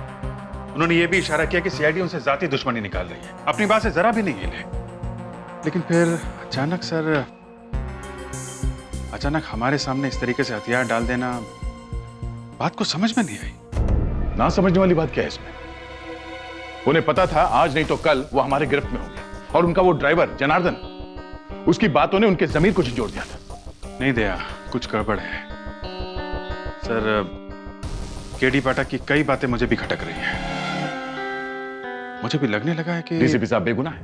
उन्होंने ये भी इशारा किया कि सीआईडी उनसे जाती दुश्मनी निकाल रही है। अपनी बात से जरा भी नहीं हिले। लेकिन फिर अचानक हमारे सामने इस तरीके से हथियार डाल देना, बात को समझ में नहीं आई। ना समझने वाली बात क्या है इसमें? उन्हें पता था आज नहीं तो कल वो हमारे गिरफ्त में होंगे, और उनका वो ड्राइवर जनार्दन, उसकी बातों ने उनके जमीर को झंझोड़ दिया था। नहीं दया, कुछ गड़बड़ है सर। केडी पाठक की कई बातें मुझे भी खटक रही हैं। मुझे भी लगने लगा है कि डीसीपी साहब बेगुनाह है।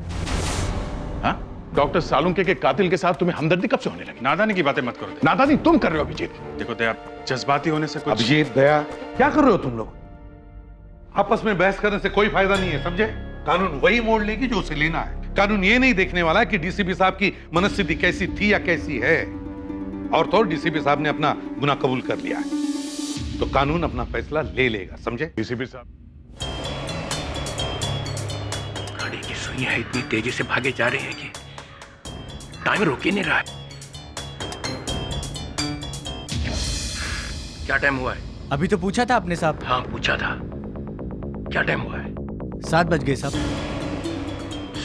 हाँ? डॉक्टर सालुंके के कातिल के साथ तुम्हें हमदर्दी कब से होने लगी? नादानी की बातें मत करो। नादानी तुम कर रहे हो अभिजीत। देखो दया, जज्बाती होने से कुछ। अभिजीत, दया, क्या कर रहे हो तुम लोग? आपस में बहस करने से कोई फायदा नहीं है, समझे? कानून वही मोड़ लेगी जो उसे लेना है। कानून ये नहीं देखने वाला कि डीसीपी साहब की मनस्थिति कैसी थी या कैसी है। और तो डीसीपी साहब ने अपना गुनाह कबूल कर लिया है, तो कानून अपना फैसला ले लेगा, समझे? डीसीपी साहब, गाड़ी की सुइयां इतनी तेजी से भागे जा रही है कि टाइम रुक ही नहीं रहा है। क्या टाइम हुआ है? अभी तो पूछा था आपने साहब। हाँ, पूछा था। क्या टाइम हुआ है? 7 बज गए साहब।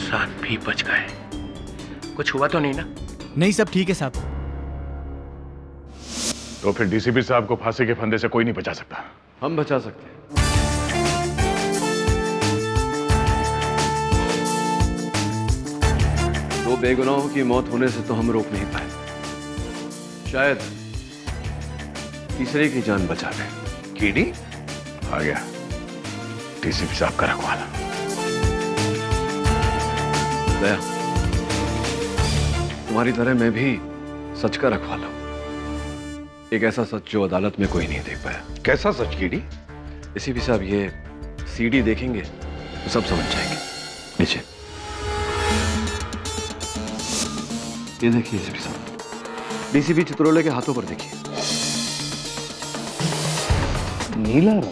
7 भी बज गए। कुछ हुआ तो नहीं ना? नहीं, सब ठीक है साहब। तो फिर डीसीपी साहब को फांसी के फंदे से कोई नहीं बचा सकता। हम बचा सकते हैं। दो बेगुनाहों की मौत होने से तो हम रोक नहीं पाए, शायद तीसरे की जान बचा लें। कीडी आ गया, डीसीपी साहब का रखवाला। दया, तुम्हारी तरह मैं भी सच का रखवाला हूं। एक ऐसा सच जो अदालत में कोई नहीं देख पाया। कैसा सच कीडी? डीसीपी साहब, ये सीडी देखेंगे तो सब समझ जाएंगे। नीचे ये देखिए डीसीपी साहब, डीसीपी चित्रोले के हाथों पर देखिए, नीला रंग,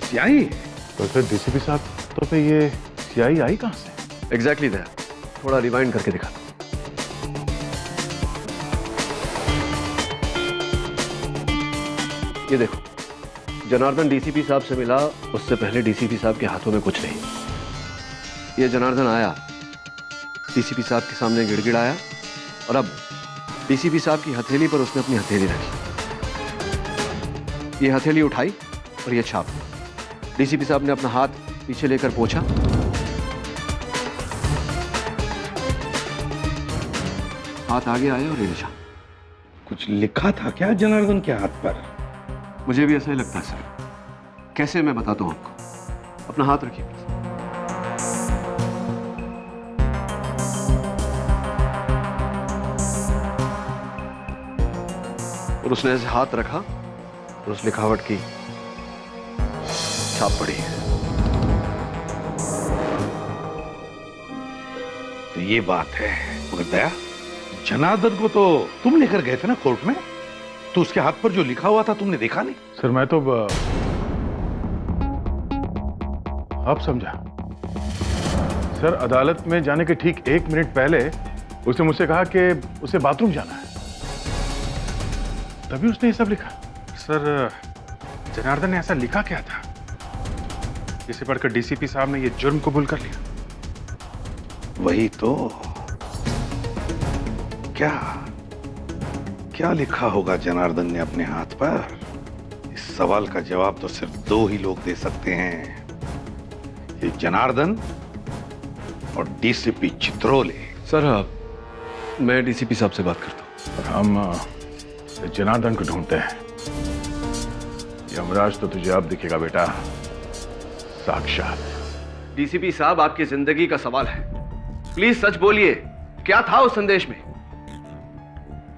स्याही। तो फिर डीसीपी साहब, तो फिर ये स्याही आई कहां से? एग्जैक्टली दया, थोड़ा रिवाइंड करके दिखा। ये देखो, जनार्दन डीसीपी साहब से मिला, उससे पहले डीसीपी साहब के हाथों में कुछ नहीं। ये जनार्दन आया, डीसीपी साहब के सामने गिड़गिड़ाया और अब डीसीपी साहब की हथेली पर उसने अपनी हथेली रखी। ये हथेली उठाई और ये छाप। डीसीपी साहब ने अपना हाथ पीछे लेकर पोंछा। हाथ आगे आया और ये निशान। कुछ लिखा था क्या जनार्दन के हाथ पर? मुझे भी ऐसा ही लगता है सर। कैसे, मैं बताता हूं आपको। अपना हाथ रखिए। और उसने ऐसे हाथ रखा और उस लिखावट की छाप पड़ी। तो ये बात है मगर दया, जनार्दन को तो तुम लेकर गए थे ना कोर्ट में, तो उसके हाथ पर जो लिखा हुआ था तुमने देखा नहीं? सर मैं तो अब समझा। सर अदालत में जाने के ठीक 1 मिनट पहले उसने मुझसे कहा कि उसे बाथरूम जाना है, तभी उसने ये सब लिखा। सर जनार्दन ने ऐसा लिखा क्या था जिसे पढ़कर डीसीपी साहब ने यह जुर्म कबूल कर लिया? वही तो, क्या क्या लिखा होगा जनार्दन ने अपने हाथ पर? इस सवाल का जवाब तो सिर्फ 2 ही लोग दे सकते हैं, ये जनार्दन और डीसीपी चित्रोले। सर मैं डीसीपी साहब से बात करता हूं। हम जनार्दन को ढूंढते हैं। यमराज तो तुझे अब दिखेगा बेटा, साक्षात। डीसीपी साहब, आपकी जिंदगी का सवाल है, प्लीज सच बोलिए, क्या था उस संदेश में?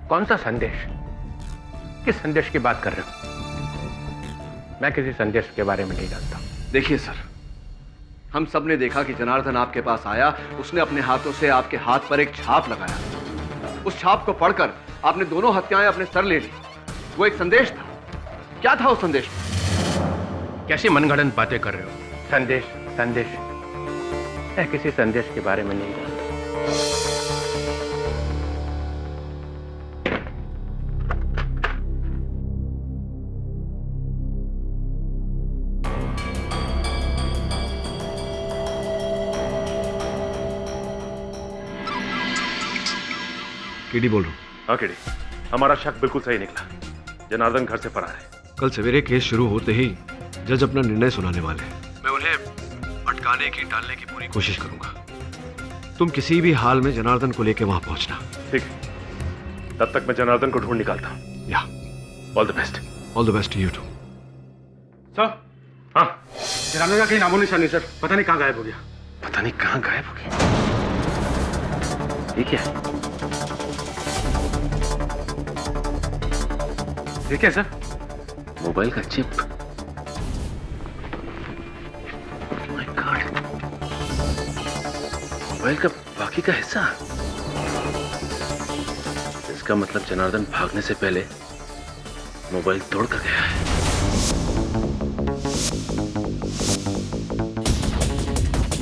कौन सा संदेश? किस संदेश की बात कर रहे हो? मैं किसी संदेश के बारे में नहीं जानता। देखिए सर, हम सब ने देखा कि जनार्दन आपके पास आया, उसने अपने हाथों से आपके हाथ पर एक छाप लगाया। उस छाप को पढ़कर आपने दोनों हत्याएं अपने सर ले ली। वो एक संदेश था। क्या था उस संदेश में? कैसी मनगढ़ंत बातें कर रहे हो? संदेश संदेश, मैं किसी संदेश के बारे में नहीं जानता। केडी बोल रहा हूँ। हाँ केडी, हमारा शक बिल्कुल सही निकला। जनार्दन घर से फरार है। कल सवेरे केस शुरू होते ही जज अपना निर्णय सुनाने वाले हैं। मैं उन्हें अटकाने की, टालने की पूरी कोशिश करूंगा। तुम किसी भी हाल में जनार्दन को लेकर वहां पहुंचना। ठीक है, तब तक मैं जनार्दन को ढूंढ निकालता हूँ। या all the best. All the best to you too. Sir, हाँ, जनार्दन का कहीं नामो निशान नहीं सर, पता नहीं कहाँ गायब हो गया। पता नहीं कहाँ गायब हो गया। ठीक है, ठीक है सर। मोबाइल का चिप। माय गॉड, मोबाइल का बाकी का हिस्सा। इसका मतलब जनार्दन भागने से पहले मोबाइल तोड़ कर गया है।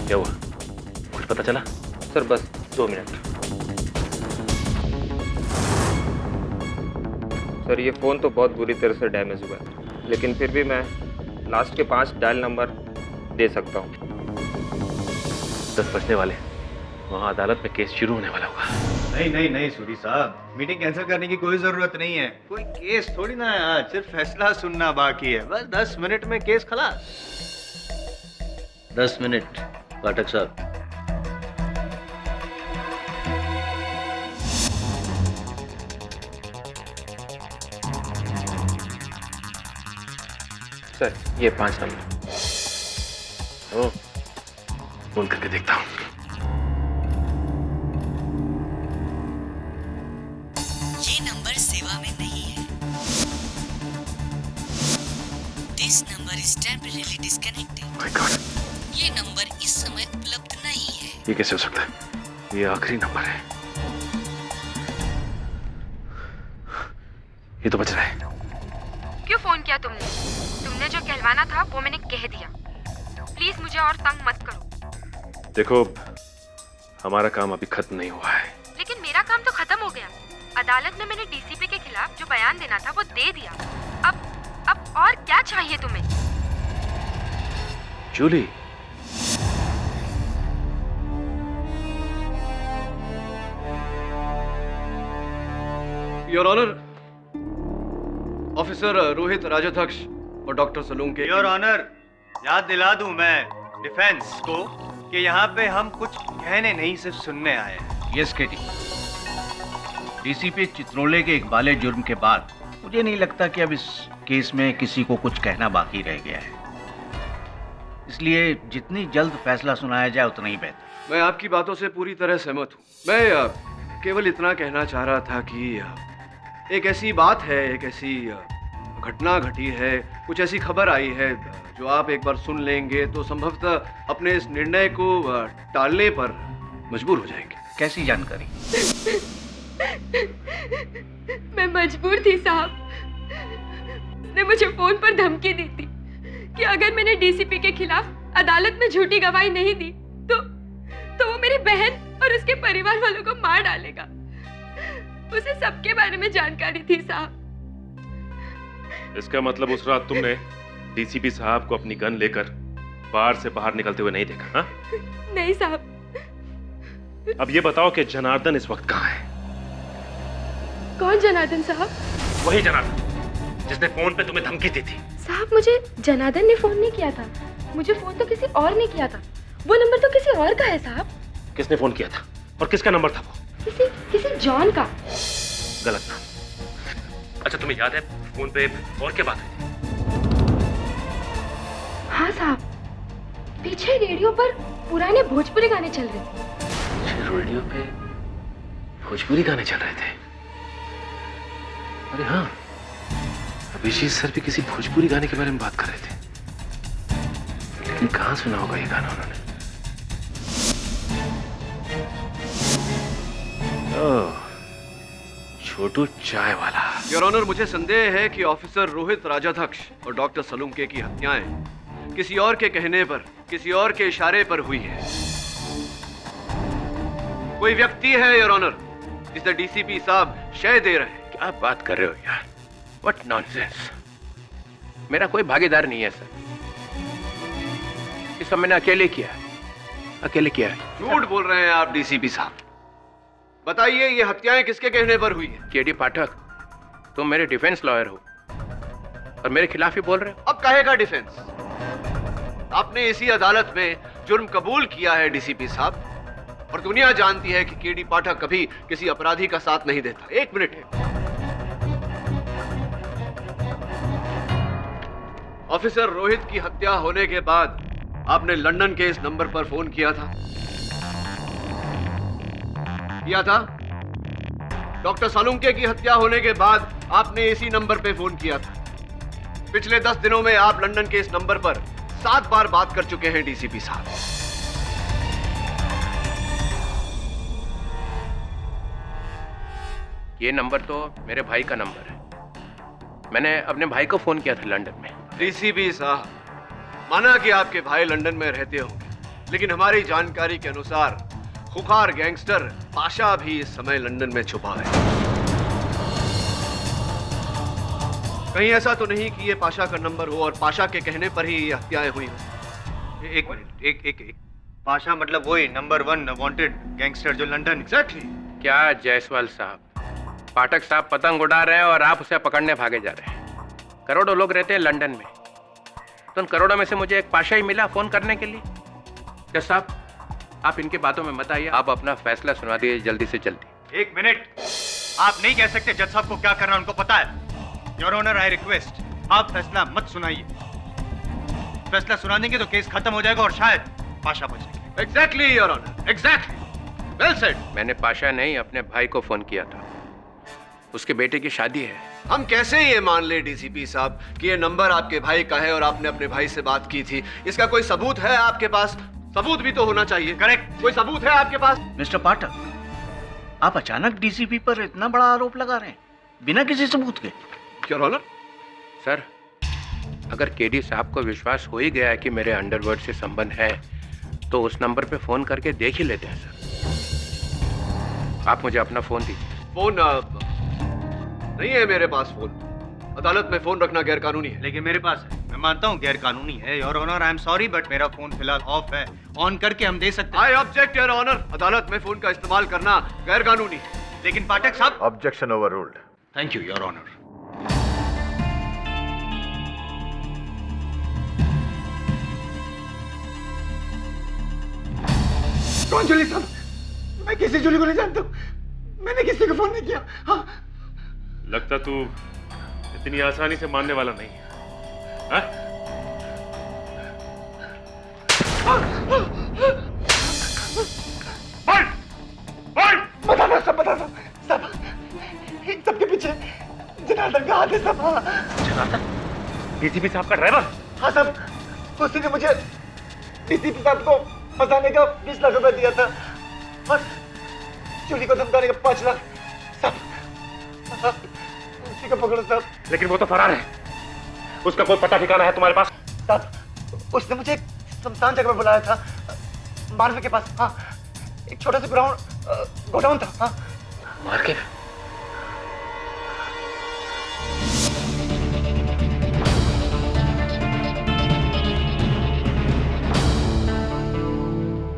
क्या हुआ, कुछ पता चला? सर बस 2 मिनट। सर ये फ़ोन तो बहुत बुरी तरह से डैमेज हुआ है, लेकिन फिर भी मैं लास्ट के 5 डायल नंबर दे सकता हूँ। 10 बजने वाले, वहाँ अदालत में केस शुरू होने वाला होगा। नहीं नहीं नहीं सूरी साहब, मीटिंग कैंसिल करने की कोई जरूरत नहीं है। कोई केस थोड़ी ना है आज, सिर्फ फैसला सुनना बाकी है। बस 10 मिनट में केस खलास। 10 मिनट पाठक साहब। सर ये 5 नंबर। ओ, फोन करके देखता हूँ। ये नंबर सेवा में नहीं है। This number is temporarily disconnected. My God, ये नंबर इस समय उपलब्ध नहीं है। ये कैसे हो सकता है? ये आखिरी नंबर है। ये तो बच रहा है। क्यों फोन किया तुमने? तुमने जो कहलवाना था वो मैंने कह दिया। प्लीज मुझे और तंग मत करो। देखो, हमारा काम अभी खत्म नहीं हुआ है। लेकिन मेरा काम तो खत्म हो गया। अदालत में मैंने डीसीपी के खिलाफ जो बयान देना था वो दे दिया। अब अब और क्या चाहिए तुम्हें? Julie, your honour, officer Rohit Rajadhyaksha और डॉक्टर सलूंके। योर ऑनर, याद दिला दूं मैं डिफेंस को कि यहाँ पे हम कुछ कहने नहीं सिर्फ सुनने आए हैं। यस केटी, डीसीपी चित्रोले के इकबाले जुर्म के बाद मुझे नहीं लगता कि अब इस केस में किसी को कुछ कहना बाकी रह गया है, इसलिए जितनी जल्द फैसला सुनाया जाए उतना ही बेहतर। मैं आपकी बातों से पूरी तरह सहमत हूँ। मैं केवल इतना कहना चाह रहा था कि एक ऐसी बात है, एक ऐसी घटना घटी है, कुछ ऐसी खबर आई है जो आप एक बार सुन लेंगे तो संभवतः अपने इस निर्णय को टालने पर मजबूर हो जाएंगे। कैसी जानकारी? मैं मजबूर थी साहब। उसने मुझे फोन पर धमकी दी थी कि अगर मैंने डीसीपी के खिलाफ अदालत में झूठी गवाही नहीं दी तो वो मेरी बहन और उसके परिवार वालों को मार डालेगा। उसे सबके बारे में जानकारी थी साहब। इसका मतलब उस रात तुमने डीसीपी साहब को अपनी गन लेकर बार से बाहर निकलते हुए नहीं देखा? हाँ? नहीं साहब। अब ये बताओ कि जनार्दन इस वक्त कहाँ है? कौन जनार्दन साहब? वही जनार्दन जिसने फोन पे तुम्हें धमकी दी थी। साहब मुझे जनार्दन ने फोन नहीं किया था, मुझे फोन तो किसी और ने किया था। वो नंबर तो किसी और का है साहब। किसने फोन किया था और किसका नंबर था वो? किसी जॉन का। गलत नाम। अच्छा तुम्हें याद है फोन पे और क्या बात हुई थी? हाँ साहब, पीछे रेडियो पर पुराने भोजपुरी गाने चल रहे थे। रेडियो पे भोजपुरी गाने चल रहे थे? अरे हाँ, अभिजीत सर भी किसी भोजपुरी गाने के बारे में बात कर रहे थे, लेकिन कहाँ सुना होगा ये गाना उन्होंने? छोटू चाय वाला। योर ऑनर, मुझे संदेह है कि ऑफिसर रोहित राजाध्यक्ष और डॉक्टर सलूंके की हत्याएं किसी और के कहने पर, किसी और के इशारे पर हुई है। कोई व्यक्ति है योर ऑनर जिसे डीसीपी साहब शय दे रहे हैं। क्या बात कर रहे हो यार? What nonsense. मेरा कोई भागीदार नहीं है सर, इस सब मैंने अकेले किया है। झूठ बोल रहे हैं आप डीसीपी साहब। बताइए ये हत्याएं किसके कहने पर हुई है? केडी पाठक, तुम मेरे डिफेंस लॉयर हो और मेरे खिलाफ ही बोल रहे हो। अब कहेगा डिफेंस? आपने इसी अदालत में जुर्म कबूल किया है डीसीपी साहब, और दुनिया जानती है कि केडी पाठक कभी किसी अपराधी का साथ नहीं देता। एक मिनट है। ऑफिसर रोहित की हत्या होने के बाद आपने लंदन के इस नंबर पर फोन किया था? डॉक्टर सालुंके की हत्या होने के बाद आपने इसी नंबर पे फोन किया था। पिछले 10 दिनों में आप लंदन के इस नंबर पर 7 बार बात कर चुके हैं डीसीपी साहब। ये नंबर तो मेरे भाई का नंबर है। मैंने अपने भाई को फोन किया था लंदन में। डीसीपी साहब, माना कि आपके भाई लंदन में रहते होंगे, लेकिन हमारी जानकारी के अनुसार खुखार गैंगस्टर पाशा भी इस समय लंदन में छुपा है। कहीं ऐसा तो नहीं कि ये पाशा का नंबर हो और पाशा के कहने पर ही ये हत्याएं हुई हो? एक मिनट, एक पाशा मतलब वही नंबर 1 वांटेड गैंगस्टर जो लंदन। एग्जैक्टली। क्या जायसवाल साहब, पाठक साहब पतंग उड़ा रहे हैं और आप उसे पकड़ने भागे जा रहे हैं। करोड़ों लोग रहते हैं लंदन में, तो उन करोड़ों में से मुझे एक पाशा ही मिला फोन करने के लिए। जज साहब, आप इनकी बातों में मत आइए, आप अपना फैसला सुना दीजिए जल्दी से जल्दी। एक मिनट, आप नहीं कह सकते जज साहब को क्या करना उनको पता है। योर ऑनर, आई रिक्वेस्ट, आप फैसला मत सुनाइए। फैसला सुना देंगे तो केस खत्म हो जाएगा और शायद पाशा बच जाएगा। Exactly your honour, exactly, well said. मैंने पाशा नहीं, अपने भाई को फोन किया था। उसके बेटे की शादी है। हम कैसे ये मान ले डीसीपी साहब कि ये नंबर आपके भाई का है और आपने अपने भाई से बात की थी? इसका कोई सबूत है आपके पास? सबूत भी तो होना चाहिए। करेक्ट, कोई सबूत है आपके पास? मिस्टर पाठक, आप अचानक डीसीपी पर इतना बड़ा आरोप लगा रहे हैं बिना किसी सबूत के। योर ऑनर, सर, अगर केडी साहब को विश्वास हो ही गया है कि मेरे अंडरवर्ल्ड से संबंध है, तो उस नंबर पे फोन करके देख ही लेते हैं सर। आप मुझे अपना फोन दीजिए। फोन नहीं है मेरे पास फोन। अदालत में फोन रखना गैर कानूनी है। लेकिन मेरे पास है, मैं मानता हूँ गैर कानूनी है your honour, I am sorry but मेरा फोन फिलहाल ऑफ है। ऑन करके हम दे सकते हैं। आई ऑब्जेक्ट योर ऑनर, अदालत में फोन का इस्तेमाल करना गैर कानूनी है। लेकिन पाठक साहब। Objection overruled. Thank you your honour. कौन जूली साहब? मैं किसी जूली को नहीं जानता हूँ, मैंने किसी को फोन नहीं किया। हाँ? लगता तू इतनी आसानी से मानने वाला नहीं है। हाँ? बता सब इन सबके पीछे जनार्दन का हाथ है सब। जनार्दन? डीसीपी साहब का ड्राइवर? हाँ सब, उसी ने मुझे डीसीपी साहब को फंसाने का 20 लाख रुपए दिया था और जूली को धमकाने का 5 लाख। सब उसी को पकड़ो सब। लेकिन वो तो फरार है, उसका कोई पता ठिकाना है तुम्हारे पास? सब, उसने मुझे शमशान जगह पर बुलाया था, मार्वे के पास। हाँ, एक छोटा सा गोडाउन था। हाँ, मार के?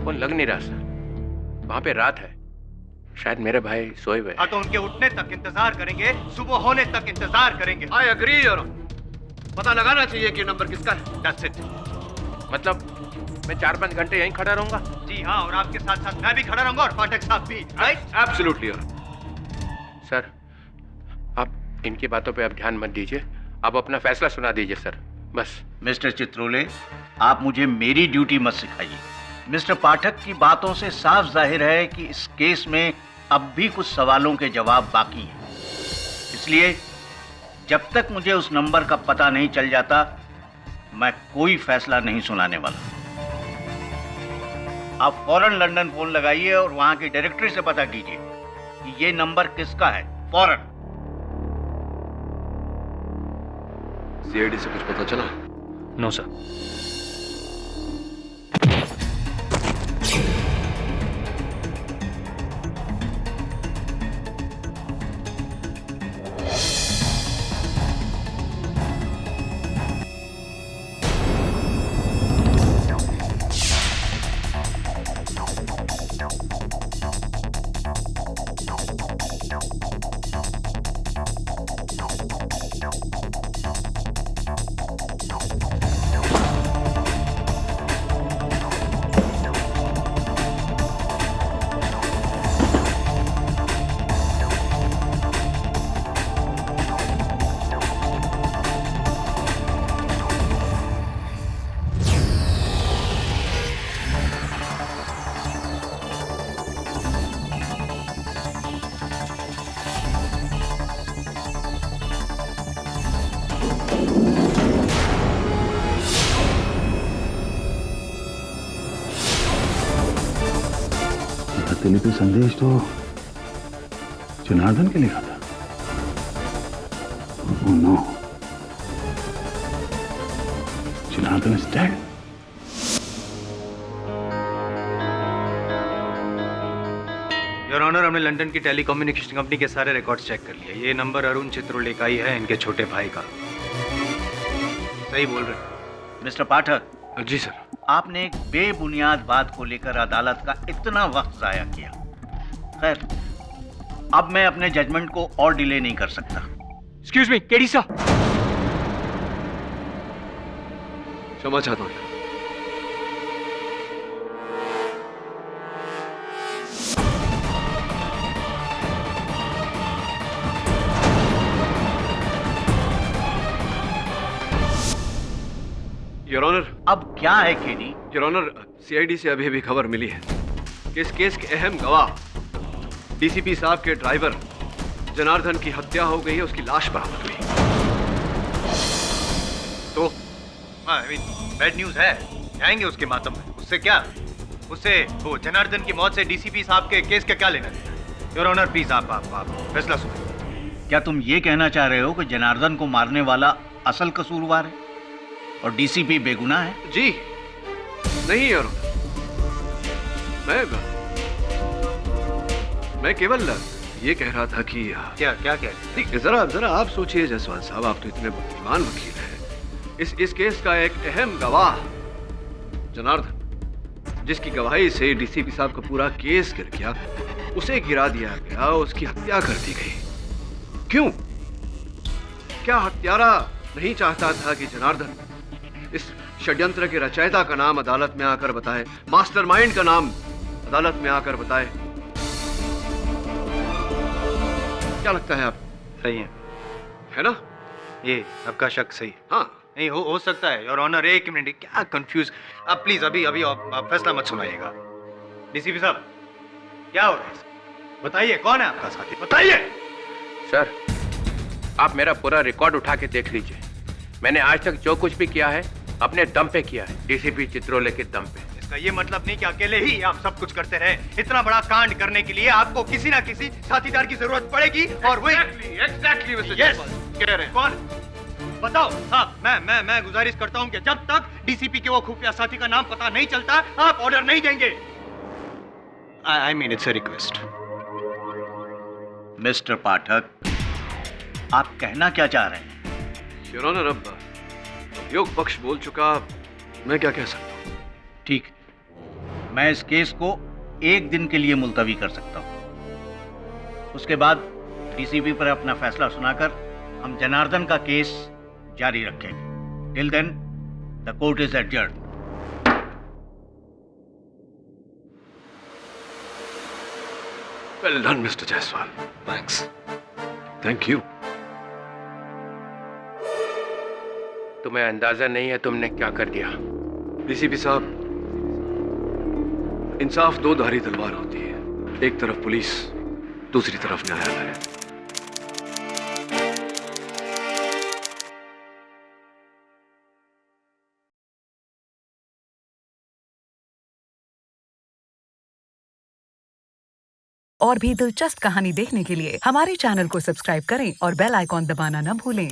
फोन लग नहीं रहा सर, वहां पे रात है, शायद मेरे भाई सोए हुए। हाँ तो उनके उठने तक इंतजार करेंगे, सुबह होने तक इंतजार करेंगे। आई एग्री योर ऑनर, पता लगाना चाहिए कि नंबर किसका है। That's it. मतलब मैं 4-5 घंटे यहीं खड़ा रहूंगा? जी हाँ, और आपके साथ साथ मैं भी खड़ा रहूंगा और पाठक साहब भी। राइट? Absolutely your. सर आप इनकी बातों पे अब ध्यान मत दीजिए, आप अपना फैसला सुना दीजिए सर, बस। मिस्टर चित्रोले, आप मुझे मेरी ड्यूटी मत सिखाइए। मिस्टर पाठक की बातों से साफ जाहिर है कि इस केस में अब भी कुछ सवालों के जवाब बाकी हैं। इसलिए जब तक मुझे उस नंबर का पता नहीं चल जाता, मैं कोई फैसला नहीं सुनाने वाला। आप फौरन लंदन फोन लगाइए और वहां की डायरेक्टरी से पता कीजिए कि ये नंबर किसका है, फौरन। सीआईडी से कुछ पता चला? No sir. प्रतिलिपि संदेश तो जनार्दन के लिखा था। Oh no. Janardan is dead. Your honour, हमने लंदन की टेलीकम्युनिकेशन कंपनी के सारे रिकॉर्ड्स चेक कर लिए। ये नंबर अरुण चित्रोले का ही है, इनके छोटे भाई का। सही बोल रहे हैं। मिस्टर पाठक। जी सर। आपने एक बेबुनियाद बात को लेकर अदालत का इतना वक्त जाया किया। खैर, अब मैं अपने जजमेंट को और डिले नहीं कर सकता। एक्सक्यूज मी, केडी सा। क्षमा चाहता हूँ। Your honour. अब क्या है केडी? योर ऑनर, सीआईडी से अभी खबर मिली है कि इस केस के अहम गवाह डीसीपी साहब के ड्राइवर जनार्दन की हत्या हो गई है, उसकी लाश बरामद हुई। तो बैड न्यूज है, जाएंगे उसके मातम में। उससे क्या, उससे वो जनार्दन की मौत से डीसीपी साहब के केस का क्या लेना देना? योर ऑनर प्लीज आप फैसला सुनिए। क्या तुम ये कहना चाह रहे हो कि जनार्दन को मारने वाला असल कसूरवार है और डीसीपी बेगुनाह है? जी नहीं योर ऑनर, मैं केवल ये कह रहा था कि क्या क्या कह रहे नहीं, जरा जरा आप सोचिए जायसवाल साहब, आप तो इतने बुद्धिमान वकील हैं। इस केस का एक अहम गवाह जनार्दन, जिसकी गवाही से डीसीपी साहब का पूरा केस गिर गया, उसे गिरा दिया गया, उसकी हत्या कर दी गई। क्यों? क्या हत्यारा नहीं चाहता था कि जनार्दन इस षड्यंत्र के रचयिता का नाम अदालत में आकर बताए, मास्टरमाइंड का नाम अदालत में आकर बताए? क्या लगता है आप? सही है ना? ये आपका शक सही है। हाँ नहीं हो सकता है योर ऑनर। एक मिनट, क्या कंफ्यूज। आप प्लीज अभी अभी आप फैसला मत सुनाइएगा। डीसीपी साहब क्या हो रहा है? बताइए कौन है आपका साथी, बताइए। सर, आप मेरा पूरा रिकॉर्ड उठा के देख लीजिए। मैंने आज तक जो कुछ भी किया है अपने दम पे किया है, डीसीपी चित्रोले के दम पे। इसका ये मतलब नहीं कि अकेले ही आप सब कुछ करते रहे। इतना बड़ा कांड करने के लिए आपको किसी ना किसी साथीदार की जरूरत पड़ेगी और वही एग्जैक्टली कह रहे हैं। कौन? बताओ साहब। मैं गुजारिश करता हूं कि जब तक डीसीपी के वो खुफिया साथी का नाम पता नहीं चलता, आप ऑर्डर नहीं देंगे। I mean it's a request. Mister Pathak, आप कहना क्या चाह रहे हैं? योर ऑनर, अब योग पक्ष बोल चुका, मैं क्या कह सकता हूँ? ठीक, मैं इस केस को 1 दिन के लिए मुलतवी कर सकता हूँ। उसके बाद डीसीपी पर अपना फैसला सुनाकर हम जनार्दन का केस जारी रखेंगे। Till then the court is adjourned. Well done mister Jaiswal, thanks. Thank you. तुम्हें अंदाजा नहीं है तुमने क्या कर दिया। डीसीपी साहब, इंसाफ 2 धारी तलवार होती है, एक तरफ पुलिस, दूसरी तरफ न्यायालय। और भी दिलचस्प कहानी देखने के लिए हमारे चैनल को सब्सक्राइब करें और बेल आइकॉन दबाना न भूलें।